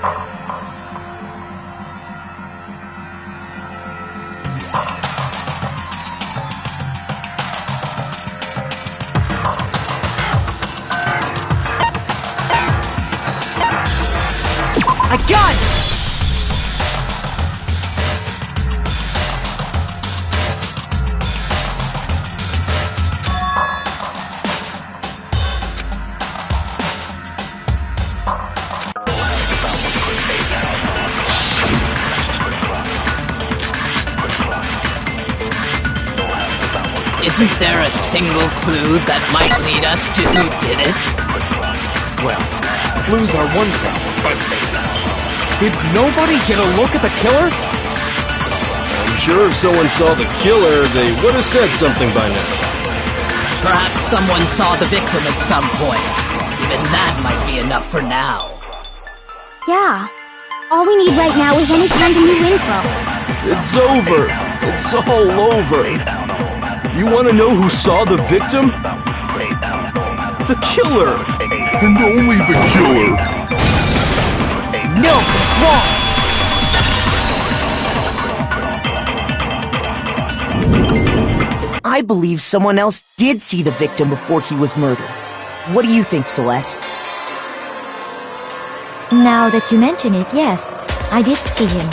I got it! Isn't there a single clue that might lead us to who did it? Well, clues are one thing, but did nobody get a look at the killer? I'm sure if someone saw the killer, they would have said something by now. Perhaps someone saw the victim at some point. Even that might be enough for now. Yeah. All we need right now is any kind of new info. It's over. It's all over. You want to know who saw the victim? The killer. And only the killer. No, it's wrong. I believe someone else did see the victim before he was murdered. What do you think, Celeste? Now that you mention it, yes, I did see him.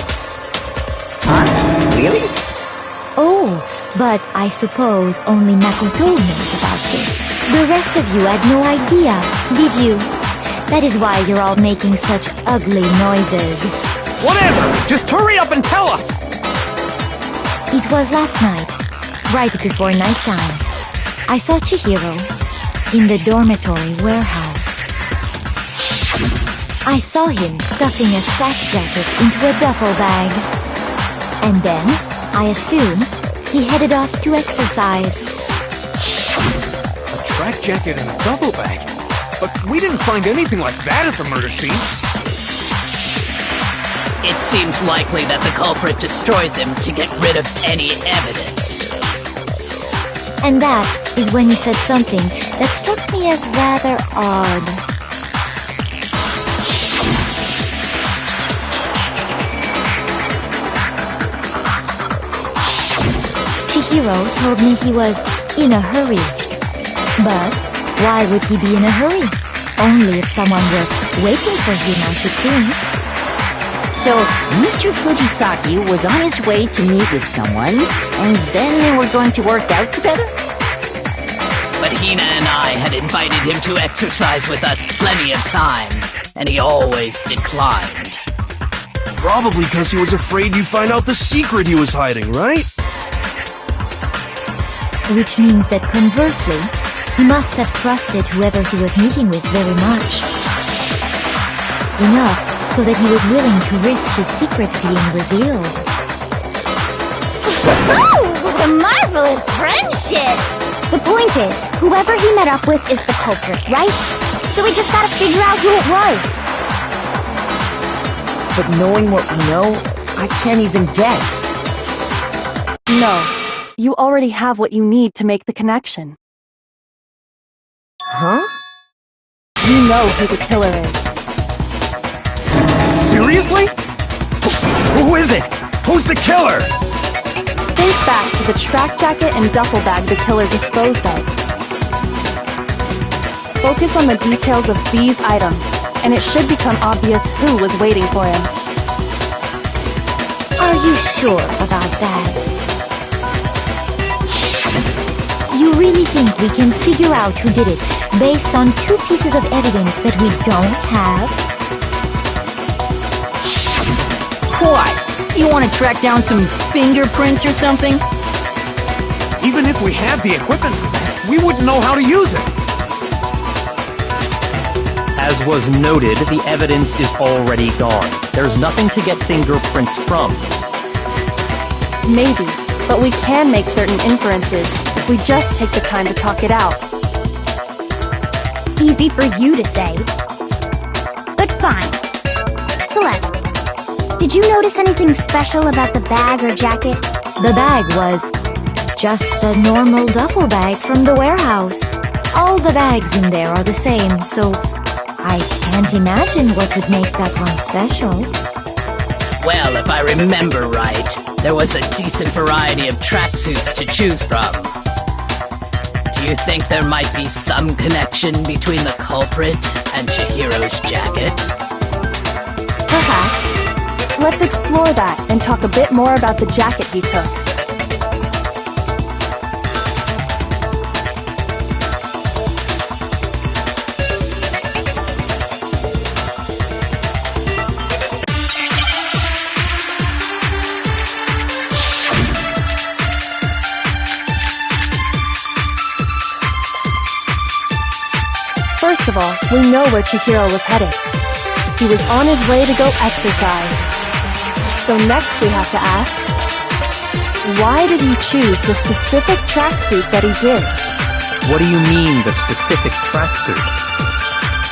Huh? Really? Oh, but I suppose only Makoto knows about this. The rest of you had no idea, did you? That is why you're all making such ugly noises. Whatever! Just hurry up and tell us! It was last night, right before nighttime. I saw Chihiro in the dormitory warehouse. I saw him stuffing a track jacket into a duffel bag. And then, I assume, he headed off to exercise. A track jacket and a duffel bag? But we didn't find anything like that at the murder scene. It seems likely that the culprit destroyed them to get rid of any evidence. And that is when he said something that struck me as rather odd. Chihiro told me he was in a hurry. But why would he be in a hurry? Only if someone were waiting for him, I should think. So, Mr. Fujisaki was on his way to meet with someone, and then they were going to work out together? But Hina and I had invited him to exercise with us plenty of times, and he always declined. Probably because he was afraid you'd find out the secret he was hiding, right? Which means that conversely, he must have trusted whoever he was meeting with very much. Enough so that he was willing to risk his secret being revealed. Oh, what a marvelous friendship! The point is, whoever he met up with is the culprit, right? So we just gotta figure out who it was. But knowing what we know, I can't even guess. No, you already have what you need to make the connection. Huh? You know who the killer is. Seriously? Who is it? Who's the killer? Think back to the track jacket and duffel bag the killer disposed of. Focus on the details of these items, and it should become obvious who was waiting for him. Are you sure about that? You really think we can figure out who did it based on two pieces of evidence that we don't have? What? You want to track down some fingerprints or something? Even if we had the equipment for that, we wouldn't know how to use it. As was noted, the evidence is already gone. There's nothing to get fingerprints from. Maybe, but we can make certain inferences if we just take the time to talk it out. Easy for you to say. But fine. Celeste, did you notice anything special about the bag or jacket? The bag was just a normal duffel bag from the warehouse. All the bags in there are the same, so I can't imagine what would make that one special. Well, if I remember right, there was a decent variety of tracksuits to choose from. Do you think there might be some connection between the culprit and Chihiro's jacket? Perhaps. Let's explore that and talk a bit more about the jacket he took. First of all, we know where Chihiro was headed. He was on his way to go exercise. So next we have to ask, why did he choose the specific tracksuit that he did? What do you mean, the specific tracksuit?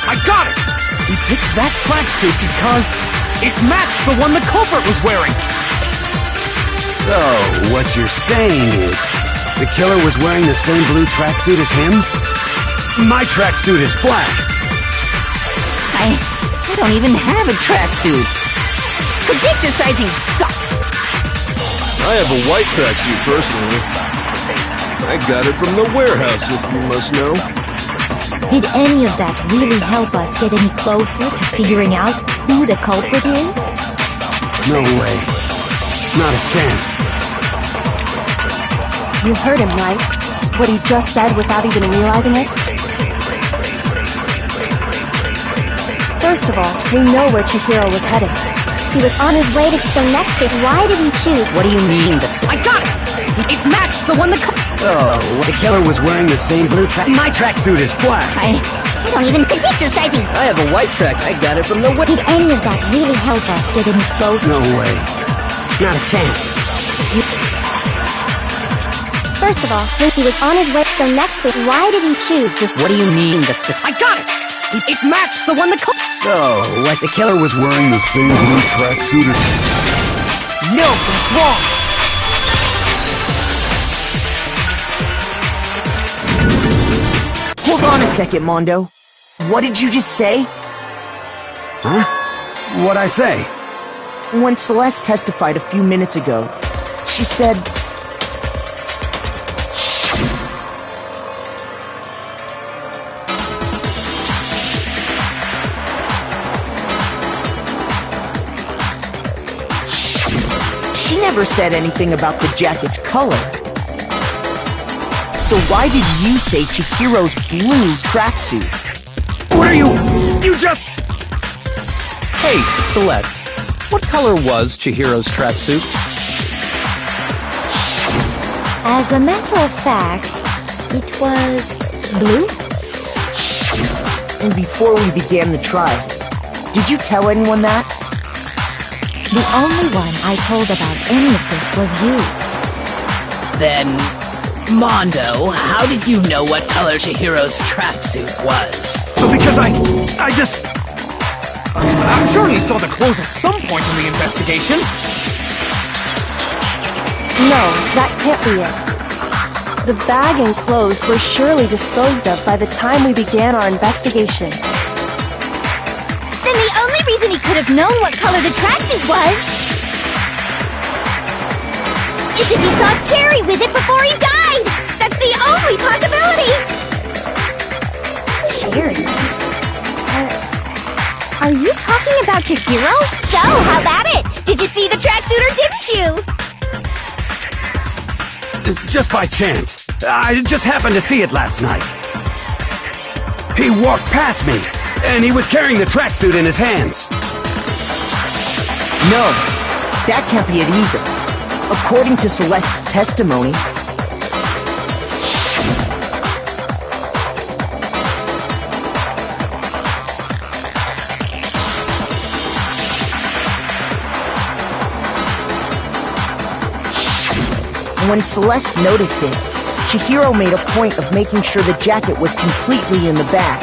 I got it! He picked that tracksuit because it matched the one the culprit was wearing! So, what you're saying is, the killer was wearing the same blue tracksuit as him? My tracksuit is black. I don't even have a tracksuit. Cause exercising sucks. I have a white tracksuit personally. I got it from the warehouse, if you must know. Did any of that really help us get any closer to figuring out who the culprit is? No way. Not a chance. You heard him, right? What he just said without even realizing it? First of all, we know where Chihiro was headed. He was on his way to... So next bit, why did he choose... What do you mean this? I got it! It matched the one the So, the killer was wearing the same blue track... My tracksuit is black. I don't even... Cause exercising... I have a white track. I got it from the... Did any of that really help us get any closer? No way. Not a chance. First of all, he was on his way... So next bit, why did he choose this... What do you mean the specific... I got it! It matched the one the... So, the killer was wearing the same blue tracksuit as... No, that's wrong! Hold on a second, Mondo. What did you just say? Huh? What'd I say? When Celeste testified a few minutes ago, she said... She never said anything about the jacket's color. So why did you say Chihiro's blue tracksuit? What are you... You just... Hey, Celeste, what color was Chihiro's tracksuit? As a matter of fact, it was blue. And before we began the trial, did you tell anyone that? The only one I told about any of this was you. Then, Mondo, how did you know what color Chihiro's tracksuit was? Because I just... I'm sure he saw the clothes at some point in the investigation. No, that can't be it. The bag and clothes were surely disposed of by the time we began our investigation. Then the only reason he could have known what color the tracksuit was is if he saw Cherry with it before he died! That's the only possibility! Cherry? Are you talking about Chihiro? So, how about it? Did you see the tracksuit or didn't you? Just by chance. I just happened to see it last night. He walked past me, and he was carrying the tracksuit in his hands. No, that can't be it either. According to Celeste's testimony, when Celeste noticed it, Chihiro made a point of making sure the jacket was completely in the bag.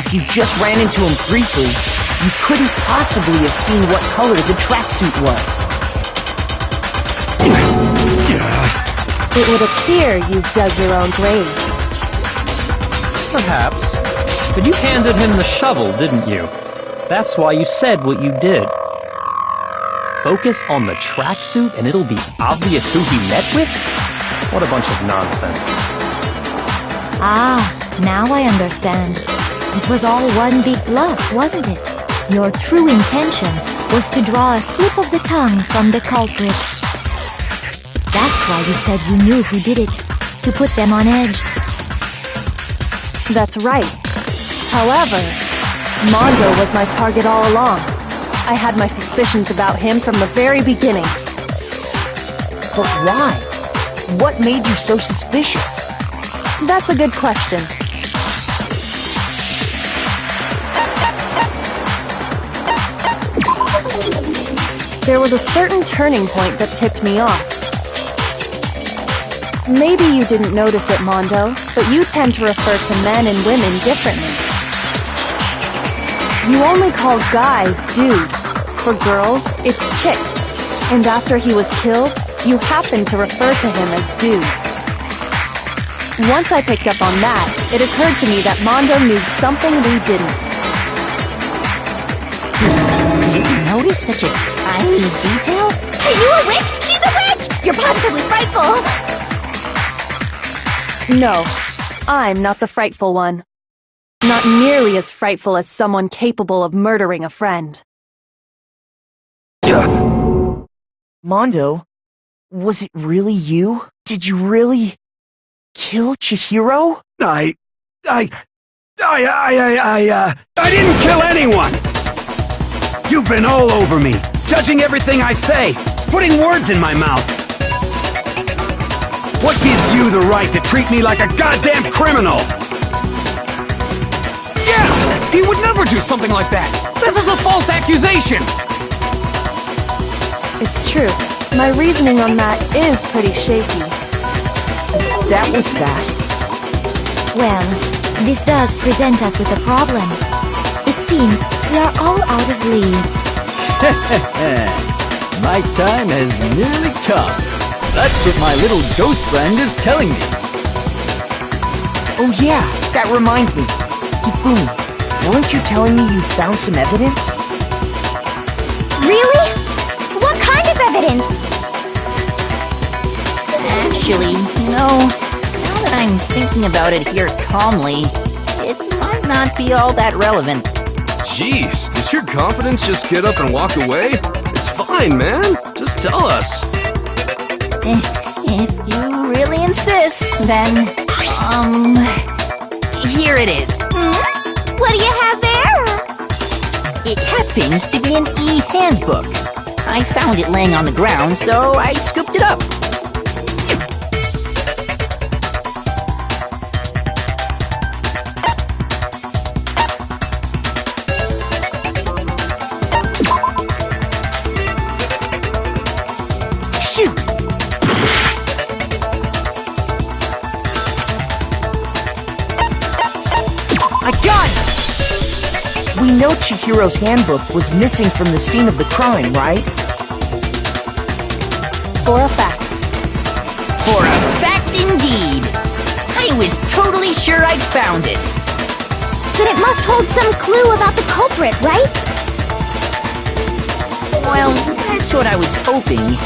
If you just ran into him briefly, you couldn't possibly have seen what color the tracksuit was. It would appear you've dug your own grave. Perhaps. But you handed him the shovel, didn't you? That's why you said what you did. Focus on the tracksuit and it'll be obvious who he met with? What a bunch of nonsense. Ah, now I understand. It was all one big bluff, wasn't it? Your true intention was to draw a slip of the tongue from the culprit. That's why you said you knew who did it, to put them on edge. That's right. However, Mondo was my target all along. I had my suspicions about him from the very beginning. But why? What made you so suspicious? That's a good question. there was a certain turning point that tipped me off. Maybe you didn't notice it, Mondo, but you tend to refer to men and women differently. You only call guys dude. For girls, it's chick. And after he was killed, you happened to refer to him as dude. Once I picked up on that, it occurred to me that Mondo knew something we didn't. You notice such a tiny detail? Are you a witch? She's a witch! You're positively frightful! No, I'm not the frightful one. Not nearly as frightful as someone capable of murdering a friend. Mondo, was it really you? Did you really kill Chihiro? I didn't kill anyone! You've been all over me, judging everything I say, putting words in my mouth. What gives you the right to treat me like a goddamn criminal? Yeah! He would never do something like that! This is a false accusation! It's true. My reasoning on that is pretty shaky. That was fast. Well, this does present us with a problem. It seems we are all out of leads. My time has nearly come. That's what my little ghost friend is telling me. Oh yeah, that reminds me. Hifumi, weren't you telling me you'd found some evidence? Really? What kind of evidence? Actually, now that I'm thinking about it here calmly, it might not be all that relevant. Jeez, does your confidence just get up and walk away? It's fine, man. Just tell us. If you really insist, then, here it is. What do you have there? It happens to be an e-handbook. I found it laying on the ground, so I scooped it up. Shoot! I got it! We know Chihiro's handbook was missing from the scene of the crime, right? For a fact. For a fact indeed! I was totally sure I'd found it. Then it must hold some clue about the culprit, right? Well, that's what I was hoping.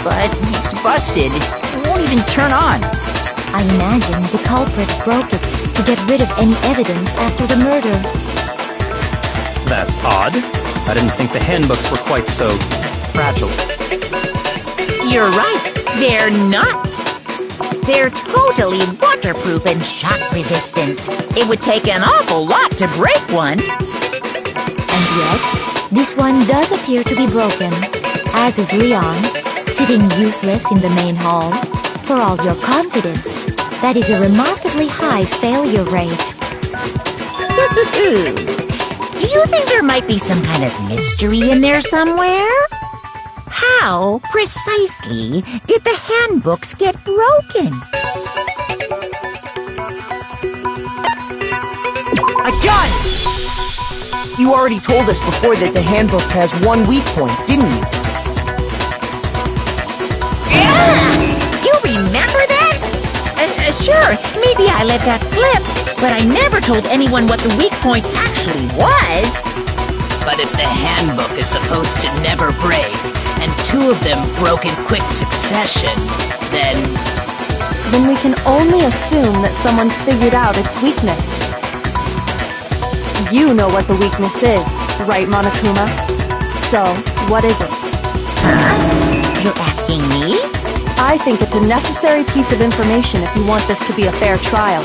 But it's busted. It won't even turn on. I imagine the culprit broke it to get rid of any evidence after the murder. That's odd. I didn't think the handbooks were quite so fragile. You're right. They're not. They're totally waterproof and shock-resistant. It would take an awful lot to break one. And yet, this one does appear to be broken, as is Leon's, sitting useless in the main hall. For all your confidence, that is a remarkably high failure rate. Do you think there might be some kind of mystery in there somewhere? How, precisely, did the handbooks get broken? I got it! You already told us before that the handbook has one weak point, didn't you? You remember that? Sure, maybe I let that slip, but I never told anyone what the weak point actually was. But if the handbook is supposed to never break, and two of them broke in quick succession, then we can only assume that someone's figured out its weakness. You know what the weakness is, right, Monokuma? So, what is it? You're asking me? I think it's a necessary piece of information if you want this to be a fair trial.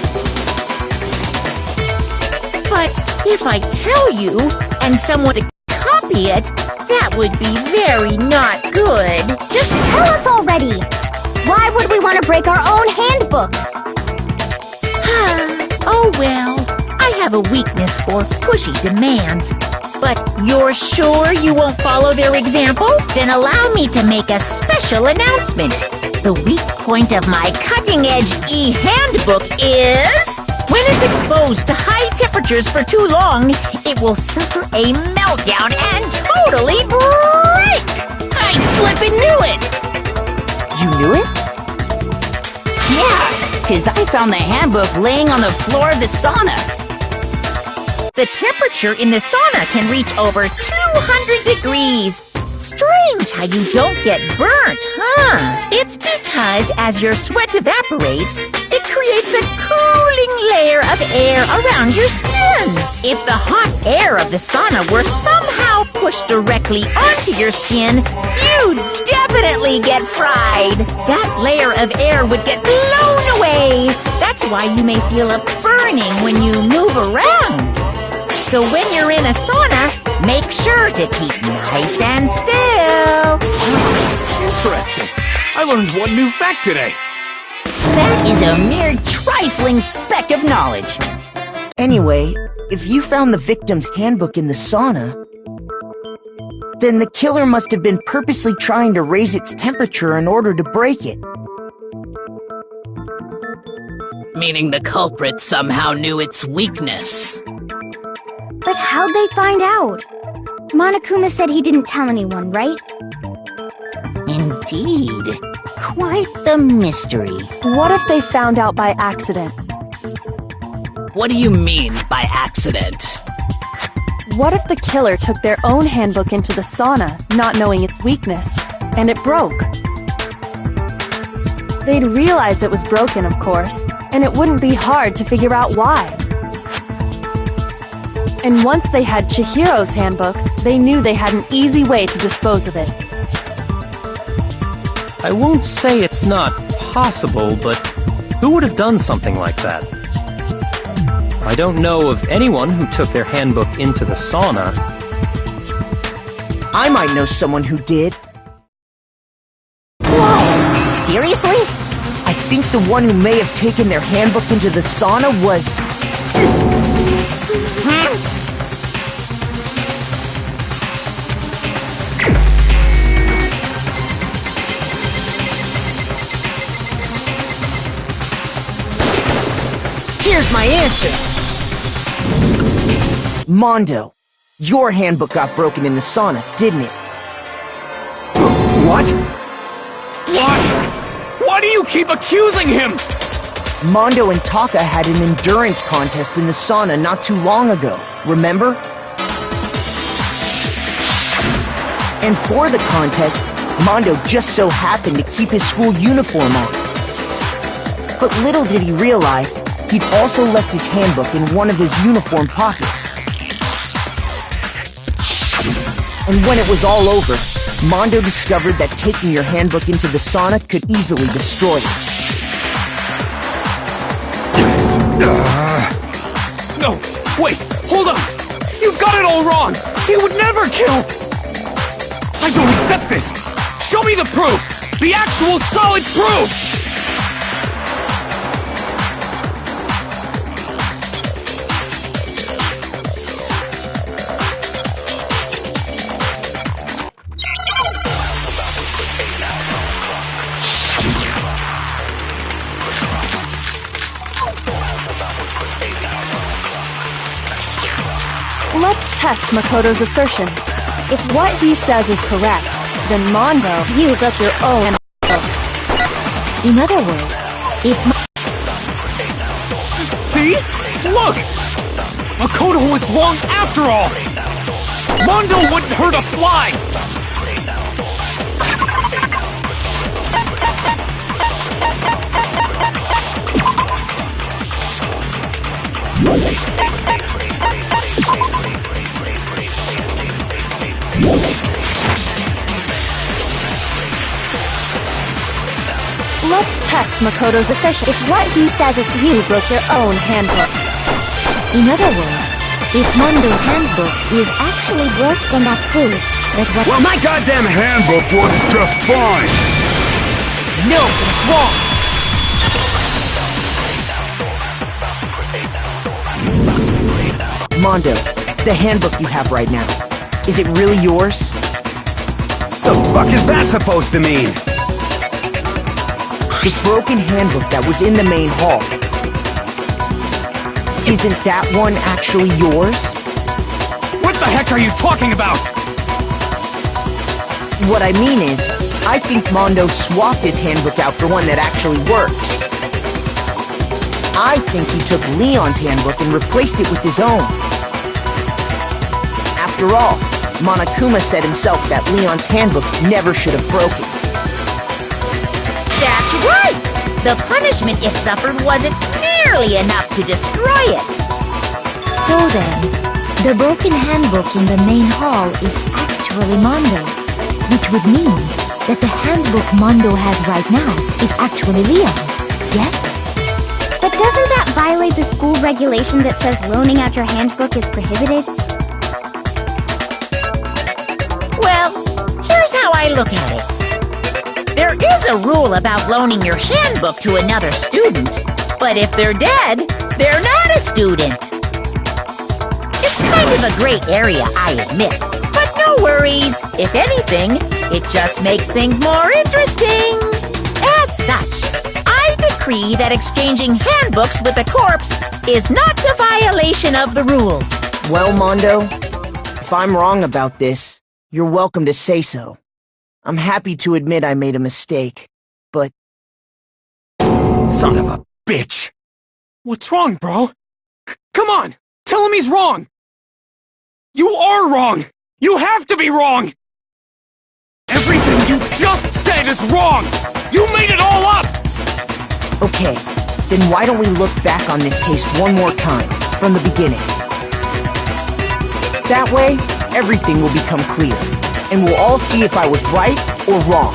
But if I tell you, and someone to copy it, that would be very not good. Just tell us already! Why would we want to break our own handbooks? Oh well, I have a weakness for pushy demands. But you're sure you won't follow their example? Then allow me to make a special announcement. The weak point of my cutting-edge e-handbook is... when it's exposed to high temperatures for too long, it will suffer a meltdown and totally break! I flippin' knew it! You knew it? Yeah, because I found the handbook laying on the floor of the sauna. The temperature in the sauna can reach over 200 degrees. Strange how you don't get burnt, huh? It's because as your sweat evaporates, it creates a cooling layer of air around your skin. If the hot air of the sauna were somehow pushed directly onto your skin, you'd definitely get fried. That layer of air would get blown away. That's why you may feel a burning when you move around. So when you're in a sauna, make sure to keep nice and still. Interesting. I learned one new fact today. That is a mere trifling speck of knowledge. Anyway, if you found the victim's handbook in the sauna, then the killer must have been purposely trying to raise its temperature in order to break it. Meaning the culprit somehow knew its weakness. But how'd they find out? Monokuma said he didn't tell anyone, right? Indeed. Quite the mystery. What if they found out by accident? What do you mean by accident? What if the killer took their own handbook into the sauna, not knowing its weakness, and it broke? They'd realize it was broken, of course, and it wouldn't be hard to figure out why. And once they had Chihiro's handbook, they knew they had an easy way to dispose of it. I won't say it's not possible, but who would have done something like that? I don't know of anyone who took their handbook into the sauna. I might know someone who did. Whoa! Seriously? I think the one who may have taken their handbook into the sauna was... Here's my answer! Mondo, your handbook got broken in the sauna, didn't it? What? Why? Why do you keep accusing him? Mondo and Taka had an endurance contest in the sauna not too long ago, remember? And for the contest, Mondo just so happened to keep his school uniform on. But little did he realize, he'd also left his handbook in one of his uniform pockets. And when it was all over, Mondo discovered that taking your handbook into the sauna could easily destroy it. No, wait, hold on! You've got it all wrong! He would never kill! I don't accept this! Show me the proof! The actual solid proof! Let's test Makoto's assertion. If what he says is correct, then Mondo, you got your own. In other words, if See? Look! Makoto was wrong after all! Mondo wouldn't hurt a fly! Let's test Makoto's assertion. If what he says is you broke your own handbook. In other words, if Mondo's handbook is actually broke, then that proves that what— Well, my goddamn handbook works just fine! No, it's wrong! Mondo, The handbook you have right now, is it really yours? The fuck is that supposed to mean? The broken handbook that was in the main hall. Isn't that one actually yours? What the heck are you talking about? What I mean is, I think Mondo swapped his handbook out for one that actually works. I think he took Leon's handbook and replaced it with his own. After all, Monokuma said himself that Leon's handbook never should have broken. That's right! The punishment it suffered wasn't nearly enough to destroy it. So then, the broken handbook in the main hall is actually Mondo's, which would mean that the handbook Mondo has right now is actually Leon's, yes? But doesn't that violate the school regulation that says loaning out your handbook is prohibited? Well, here's how I look at it. There is a rule about loaning your handbook to another student, but if they're dead, they're not a student. It's kind of a gray area, I admit, but no worries. If anything, it just makes things more interesting. As such, I decree that exchanging handbooks with a corpse is not a violation of the rules. Well, Mondo, if I'm wrong about this, you're welcome to say so. I'm happy to admit I made a mistake, but... Son of a bitch! What's wrong, bro? Come on! Tell him he's wrong! You are wrong! You have to be wrong! Everything you just said is wrong! You made it all up! Okay, then why don't we look back on this case one more time, from the beginning? That way, everything will become clear, and we'll all see if I was right or wrong.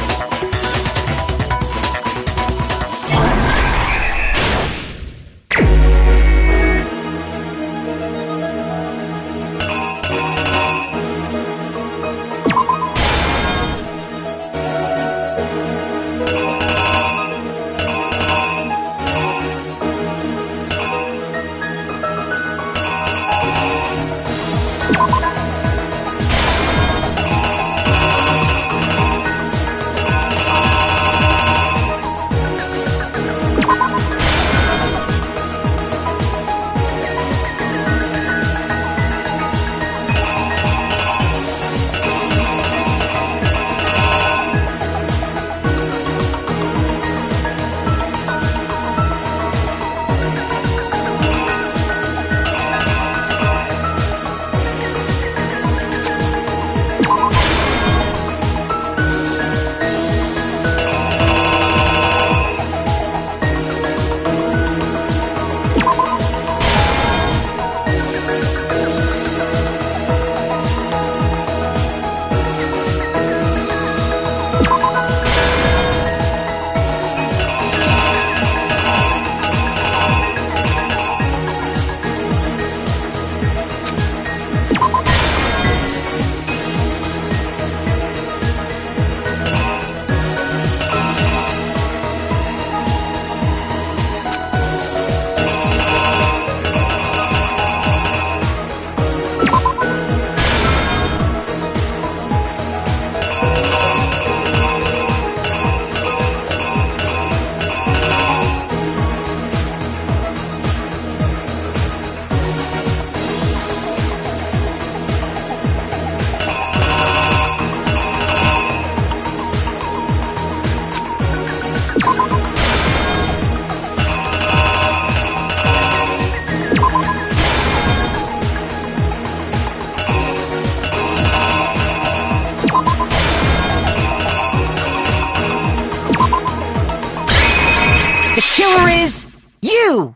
You!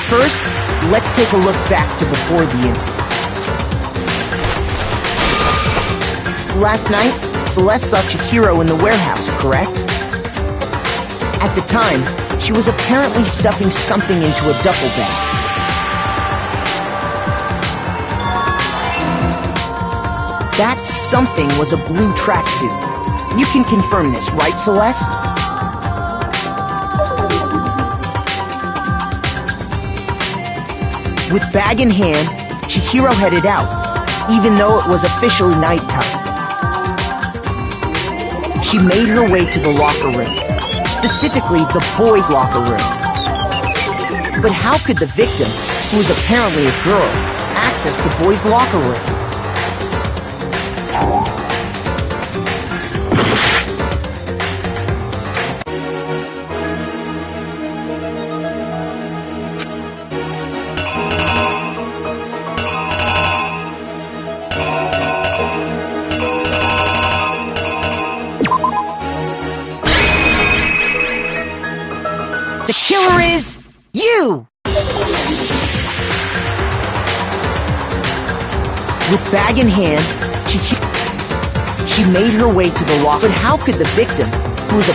First, let's take a look back to before the incident. Last night, Celeste saw Chihiro in the warehouse, correct? At the time, she was apparently stuffing something into a duffel bag. That something was a blue tracksuit. You can confirm this, right, Celeste? With bag in hand, Chihiro headed out, even though it was officially nighttime. She made her way to the locker room, specifically the boys' locker room. But how could the victim, who was apparently a girl, access the boys' locker room? The killer is you! With bag in hand, she made her way to the locker. But how could the victim, who was a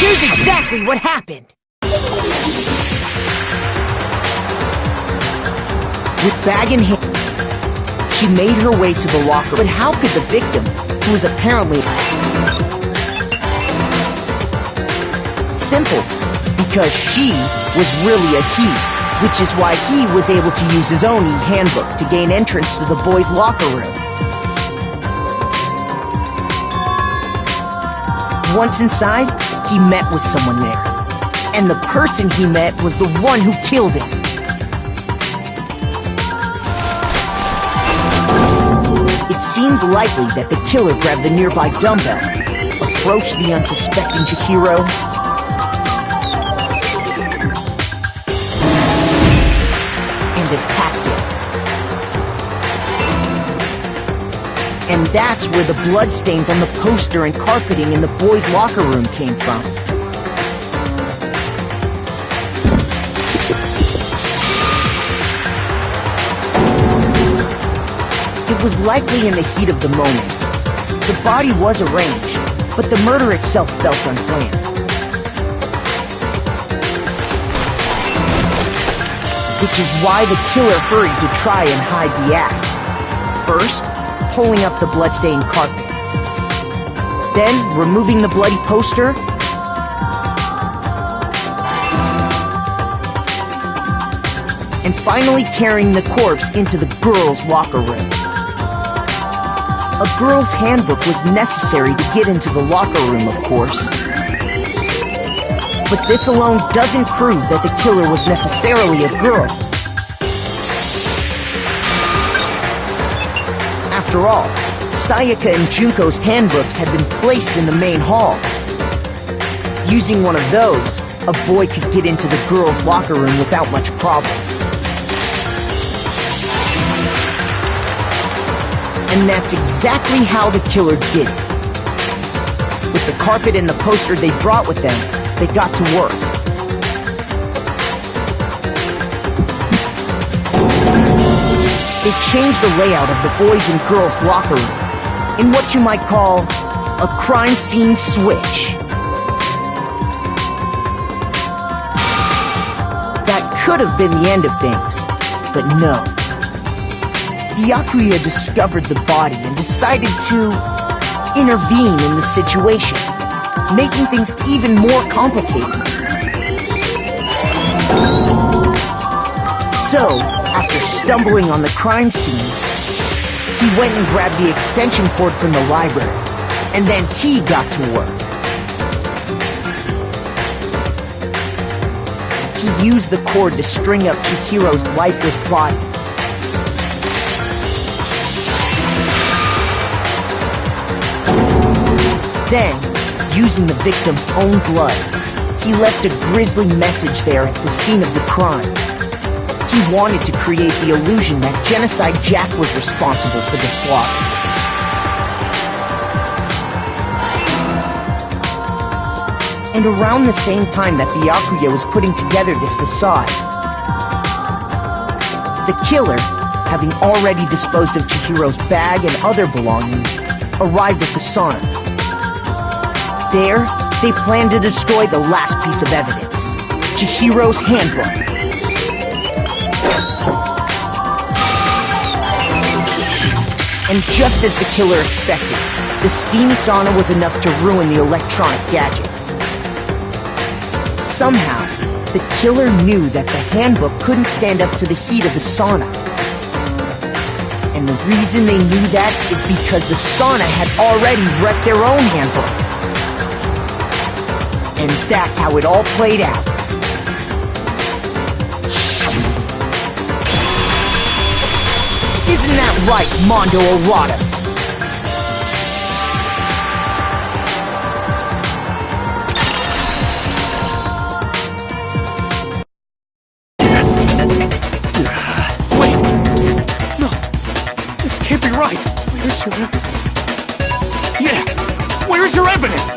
Here's exactly what happened. With bag in hand, she made her way to the locker. But how could the victim, who was apparently simple, because she was really a he, which is why he was able to use his own e-handbook to gain entrance to the boys' locker room. Once inside, he met with someone there, and the person he met was the one who killed him. It seems likely that the killer grabbed the nearby dumbbell, approached the unsuspecting Chihiro, and attacked him. And that's where the bloodstains on the poster and carpeting in the boys' locker room came from. It was likely in the heat of the moment. The body was arranged, but the murder itself felt unplanned. Which is why the killer hurried to try and hide the act. First, pulling up the bloodstained carpet. Then, removing the bloody poster. And finally carrying the corpse into the girls' locker room. A girl's handbook was necessary to get into the locker room, of course. But this alone doesn't prove that the killer was necessarily a girl. After all, Sayaka and Junko's handbooks had been placed in the main hall. Using one of those, a boy could get into the girls' locker room without much problem. And that's exactly how the killer did it. With the carpet and the poster they brought with them, they got to work. They changed the layout of the boys' and girls' locker room in what you might call a crime scene switch. That could have been the end of things, but no. Byakuya discovered the body and decided to intervene in the situation, making things even more complicated. So, after stumbling on the crime scene, he went and grabbed the extension cord from the library, and then he got to work. He used the cord to string up Chihiro's lifeless body. Then, using the victim's own blood, he left a grisly message there at the scene of the crime. He wanted to create the illusion that Genocide Jack was responsible for the slaughter. And around the same time that Byakuya was putting together this facade, The killer, having already disposed of Chihiro's bag and other belongings, arrived at the sauna. There, they planned to destroy the last piece of evidence, Chihiro's handbook. And just as the killer expected, the steamy sauna was enough to ruin the electronic gadget. Somehow, the killer knew that the handbook couldn't stand up to the heat of the sauna. And the reason they knew that is because the sauna had already wrecked their own handbook. And that's how it all played out. Isn't that right, Mondo Arata? Wait! No! This can't be right! Where's your evidence? Yeah! Where's your evidence?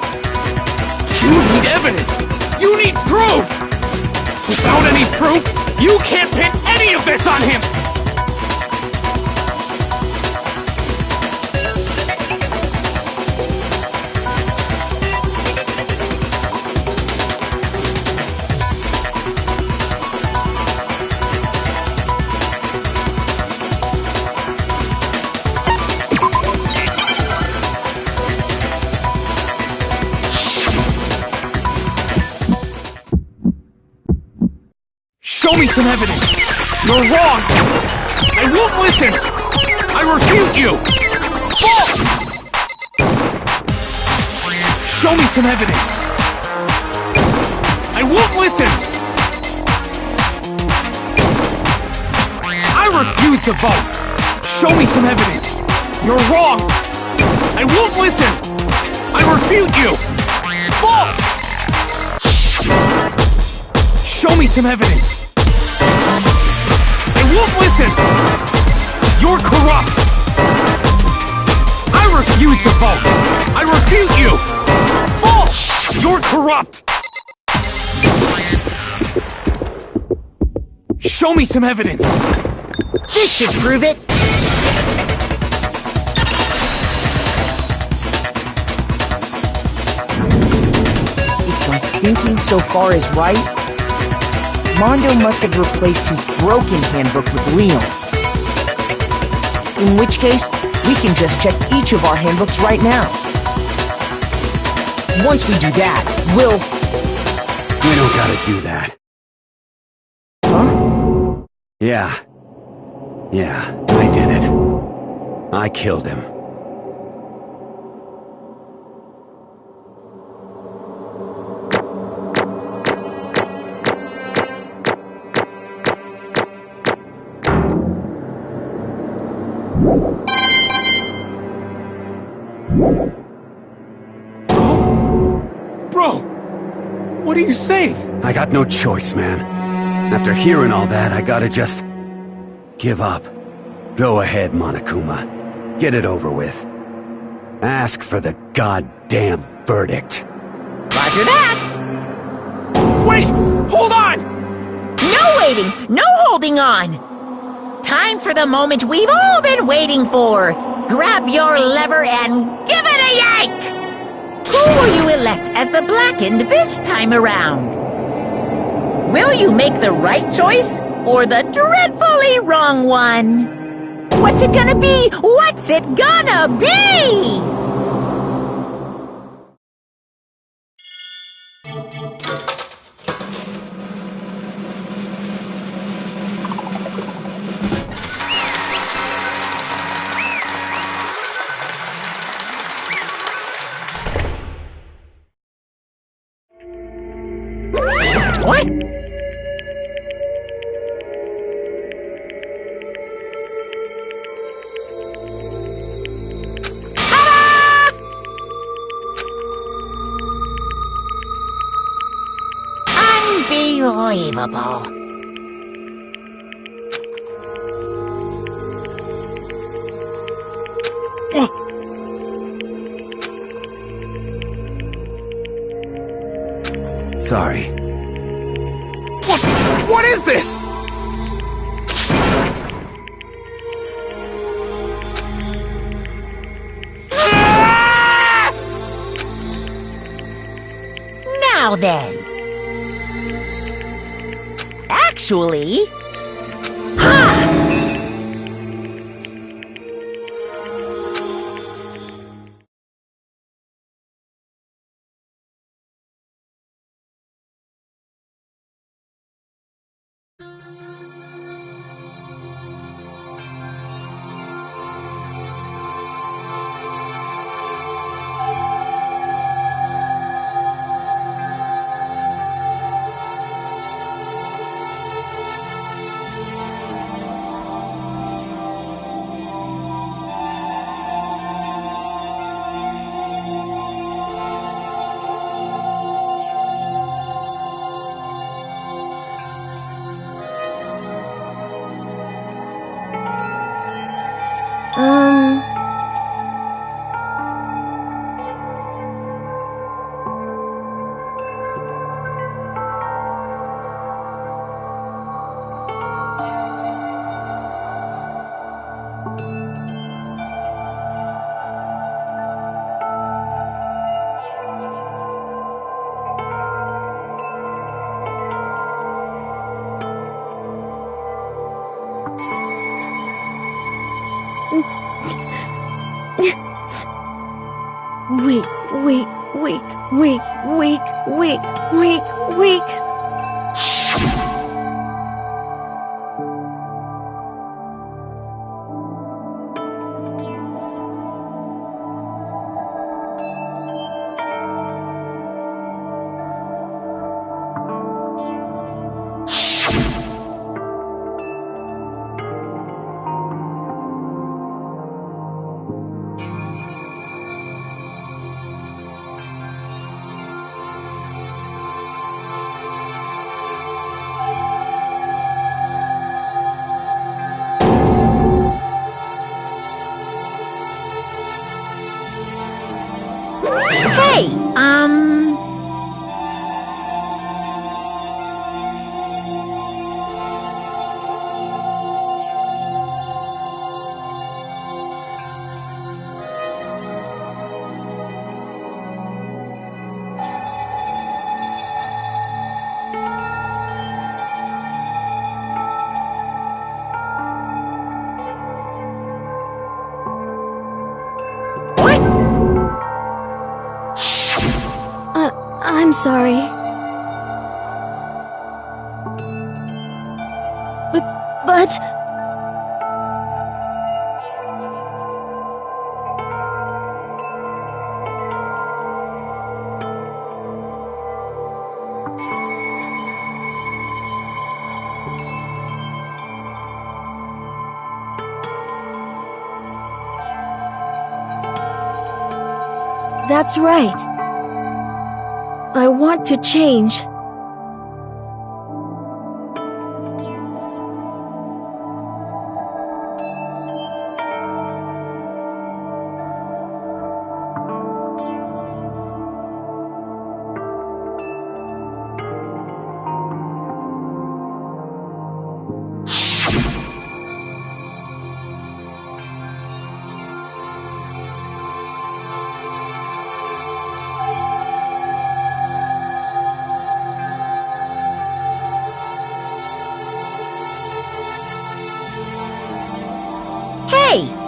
You need evidence! You need proof! Without any proof, you can't pin any of this on him! Show me some evidence! You're wrong! I won't listen! I refute you! False! Show me some evidence! I won't listen! I refuse to vote! Show me some evidence! You're wrong! I won't listen! I refute you! False! Show me some evidence! I won't listen! You're corrupt! I refuse to vote! I refute you! False! You're corrupt! Show me some evidence! This should prove it! If my thinking so far is right, Mondo must have replaced his broken handbook with Leon's. In which case, we can just check each of our handbooks right now. Once we do that, we'll... We don't gotta do that. Huh? Yeah, I did it. I killed him. Bro! What are you saying? I got no choice, man. After hearing all that, I gotta just... give up. Go ahead, Monokuma. Get it over with. Ask for the goddamn verdict. Roger that! Wait! Hold on! No waiting! No holding on! Time for the moment we've all been waiting for! Grab your lever and give it a yank! Who will you elect as the Blackened this time around? Will you make the right choice or the dreadfully wrong one? What's it gonna be? What's it gonna be? What? Unbelievable. Sorry. What is this? Now then. Actually... Ha! Weak, weak, weak, weak, weak, weak, weak, weak. Hey, I'm sorry. But... That's right. I want to change. hey,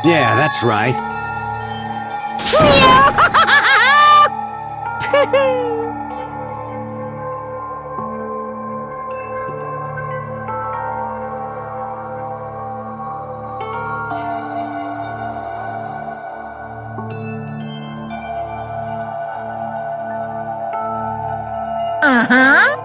Yeah, that's right. Uh-huh.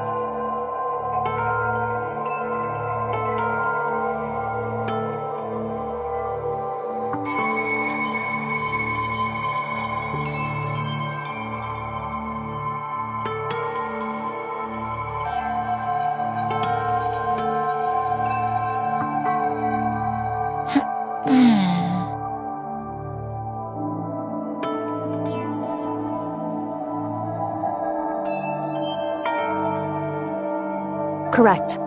correct.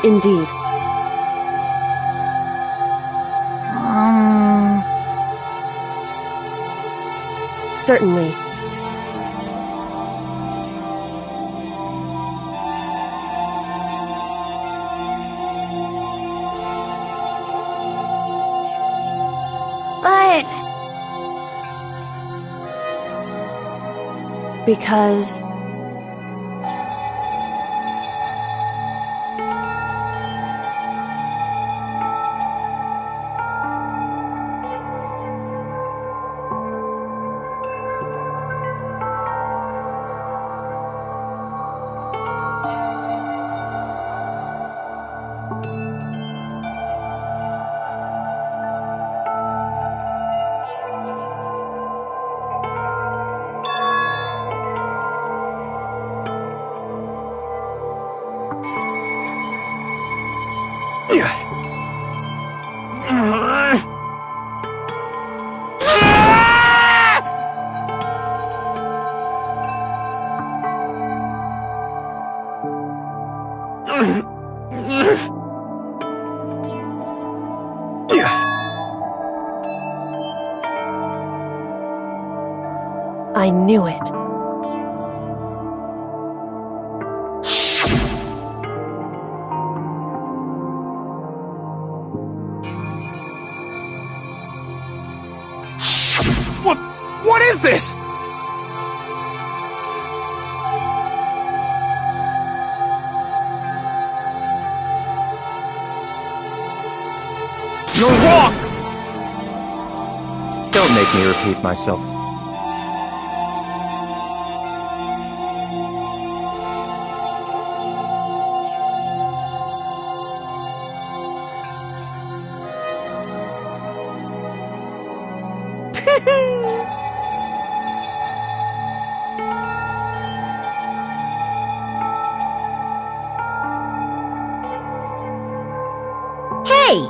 Indeed. Certainly. But... Because... I knew it. What is this? You're wrong! Don't make me repeat myself. Hey,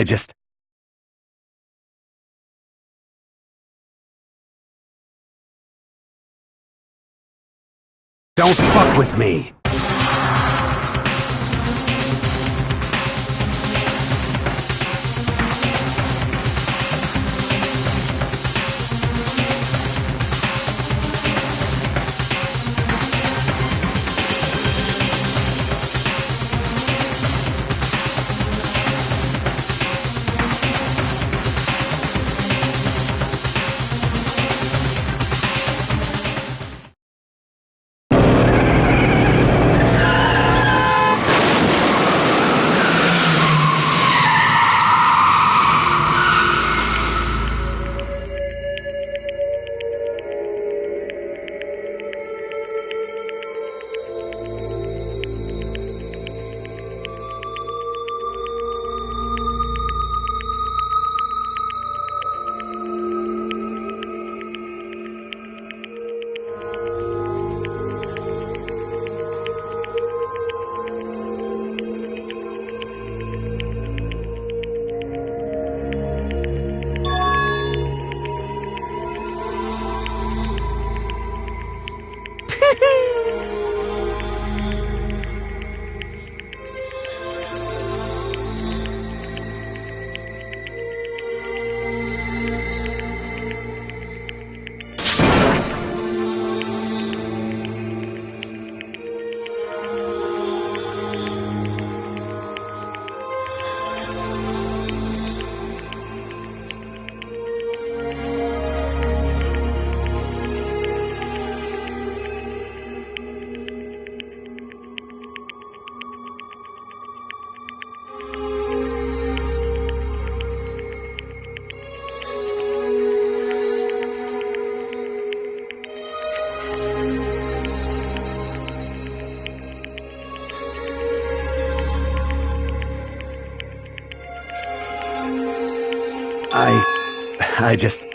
I just... Don't fuck with me! I just...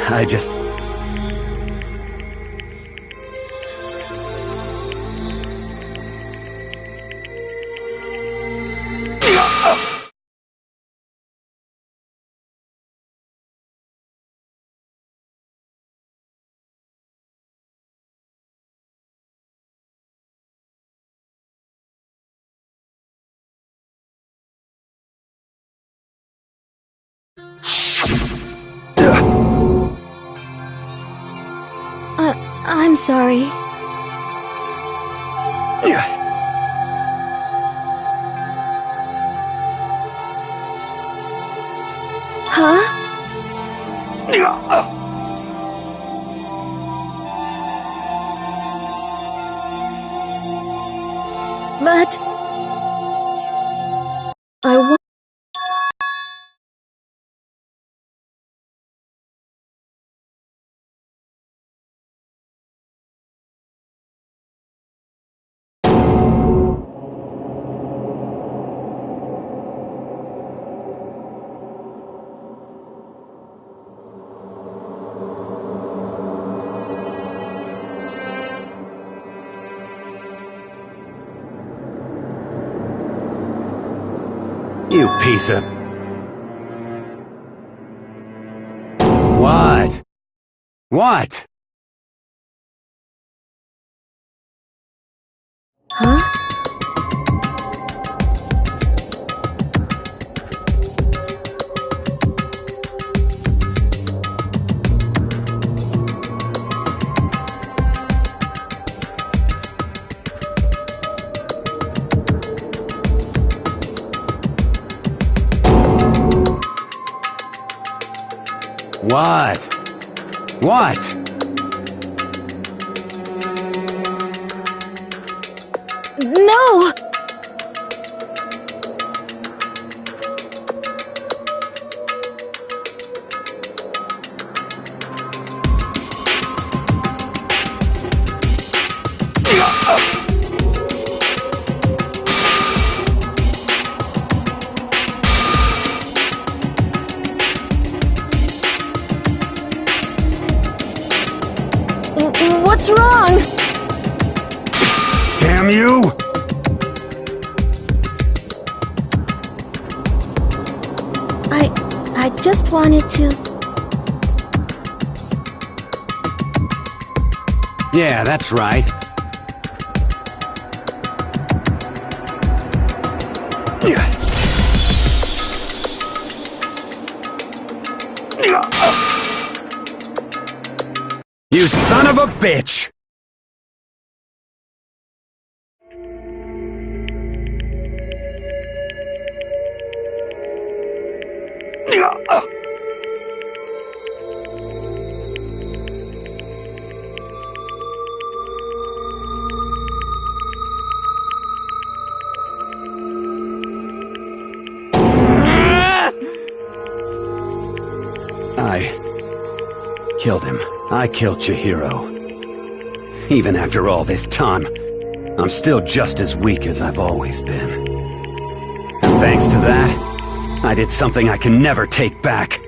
I just... I'm sorry. Huh? But... I want... You piece of... What? What? Huh? What? What? No! What's wrong? Damn you! I just wanted to... Yeah, that's right. You son of a bitch! I killed him. I killed Chihiro. Even after all this time, I'm still just as weak as I've always been. And thanks to that, I did something I can never take back.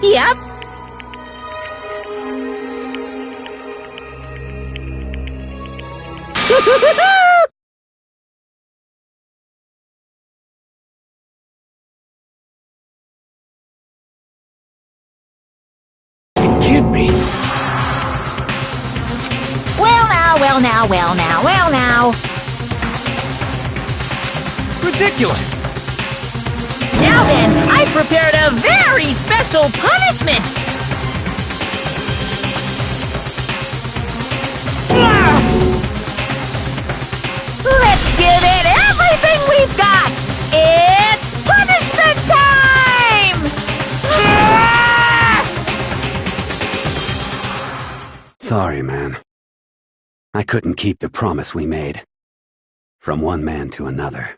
Yep. It can't be. Well now. Ridiculous. Now then, I've prepared a very special punishment. Let's give it everything we've got! It's punishment time! Sorry, man. I couldn't keep the promise we made. From one man to another.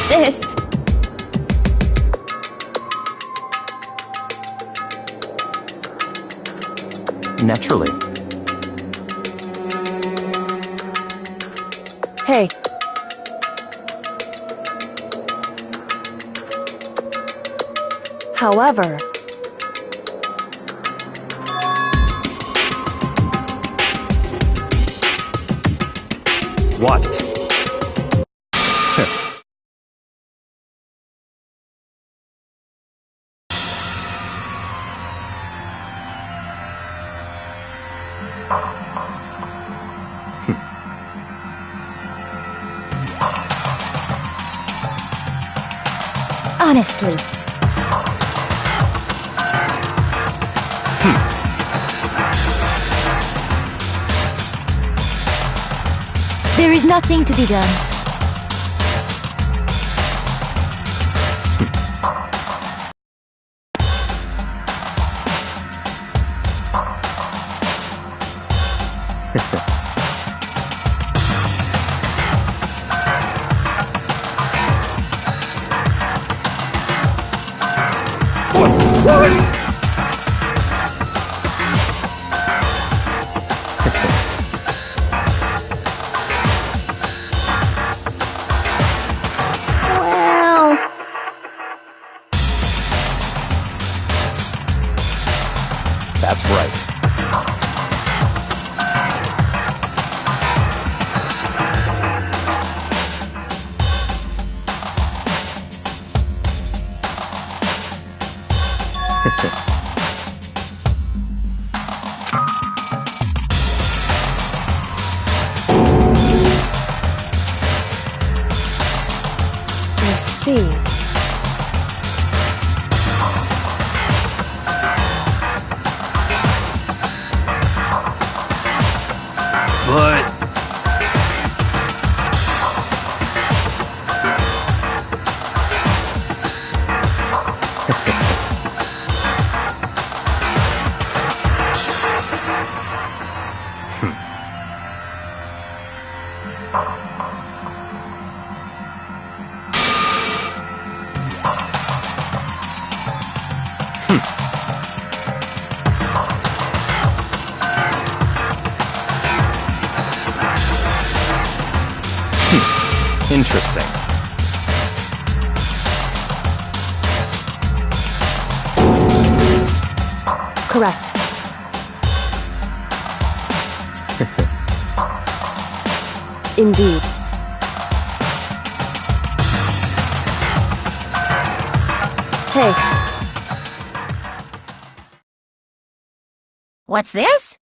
This. Naturally. Hey. However, What? Honestly. There is nothing to be done. Well, That's right. I see. But... Interesting. Correct. Indeed. Hey, What's this?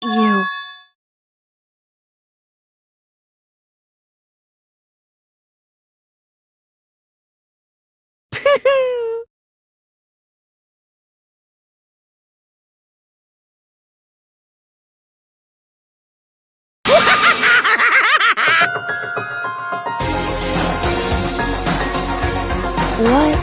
you... What?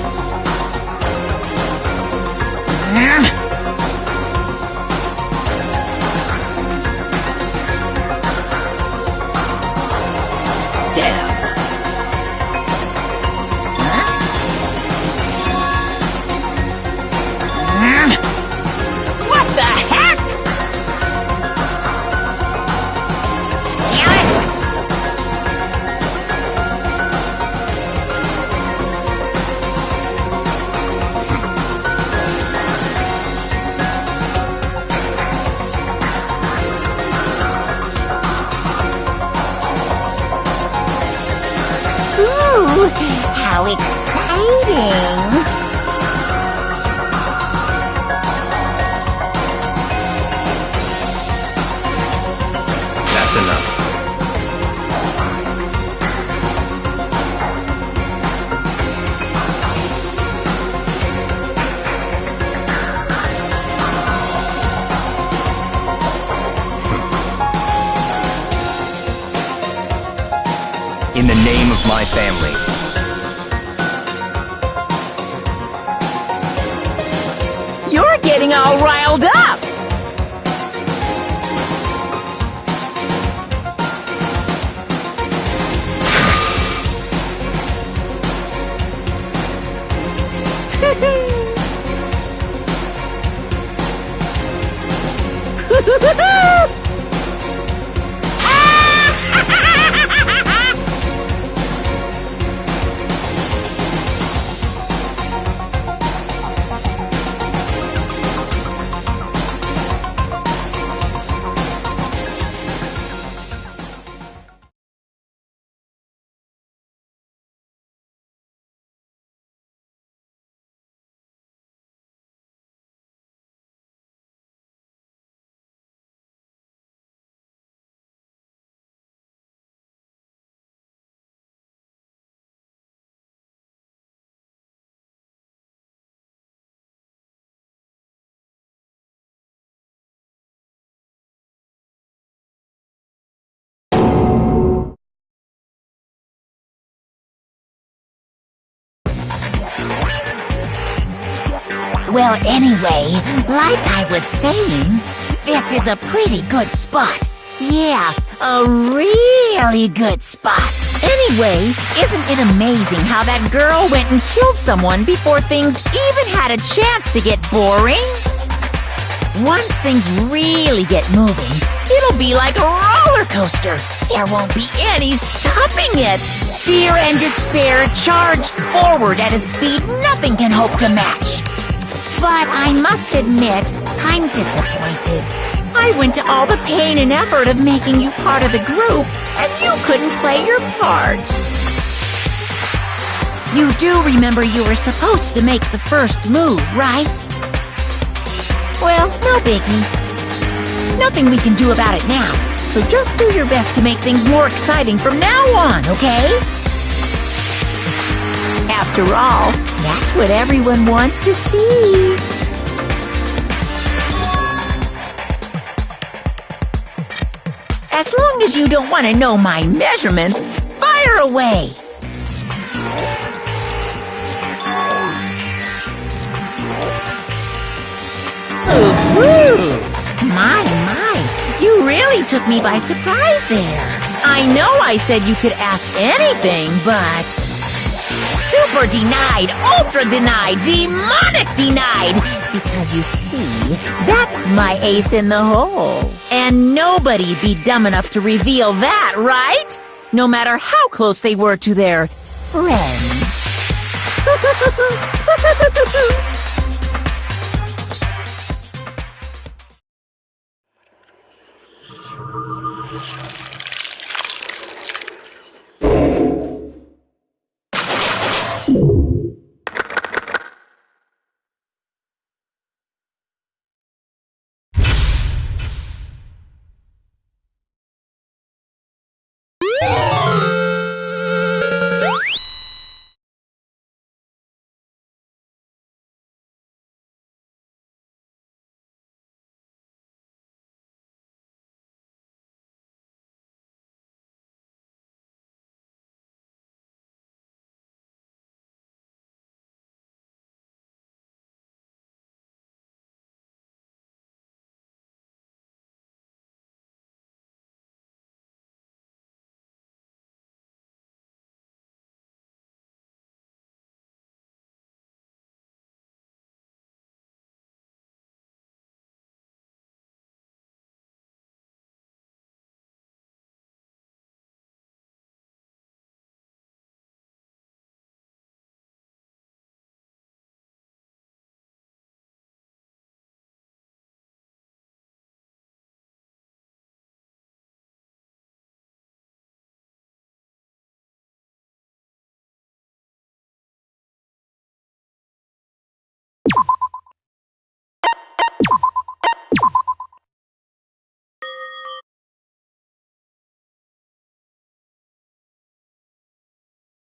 What the heck? Damn it! Ooh, how exciting! That's enough. In the name of my family. You're getting all riled up! Well, anyway, like I was saying, this is a pretty good spot. Yeah, a really good spot. Anyway, isn't it amazing how that girl went and killed someone before things even had a chance to get boring? Once things really get moving, it'll be like a roller coaster. There won't be any stopping it. Fear and despair charge forward at a speed nothing can hope to match. But I must admit, I'm disappointed. I went to all the pain and effort of making you part of the group, and you couldn't play your part. You do remember you were supposed to make the first move, right? Well, no biggie. Nothing we can do about it now, so just do your best to make things more exciting from now on, okay? After all, that's what everyone wants to see. As long as you don't want to know my measurements, fire away! Ooh, my, you really took me by surprise there. I know I said you could ask anything, but... Super denied, ultra denied, demonic denied! Because you see, that's my ace in the hole. And nobody'd be dumb enough to reveal that, right? No matter how close they were to their friends.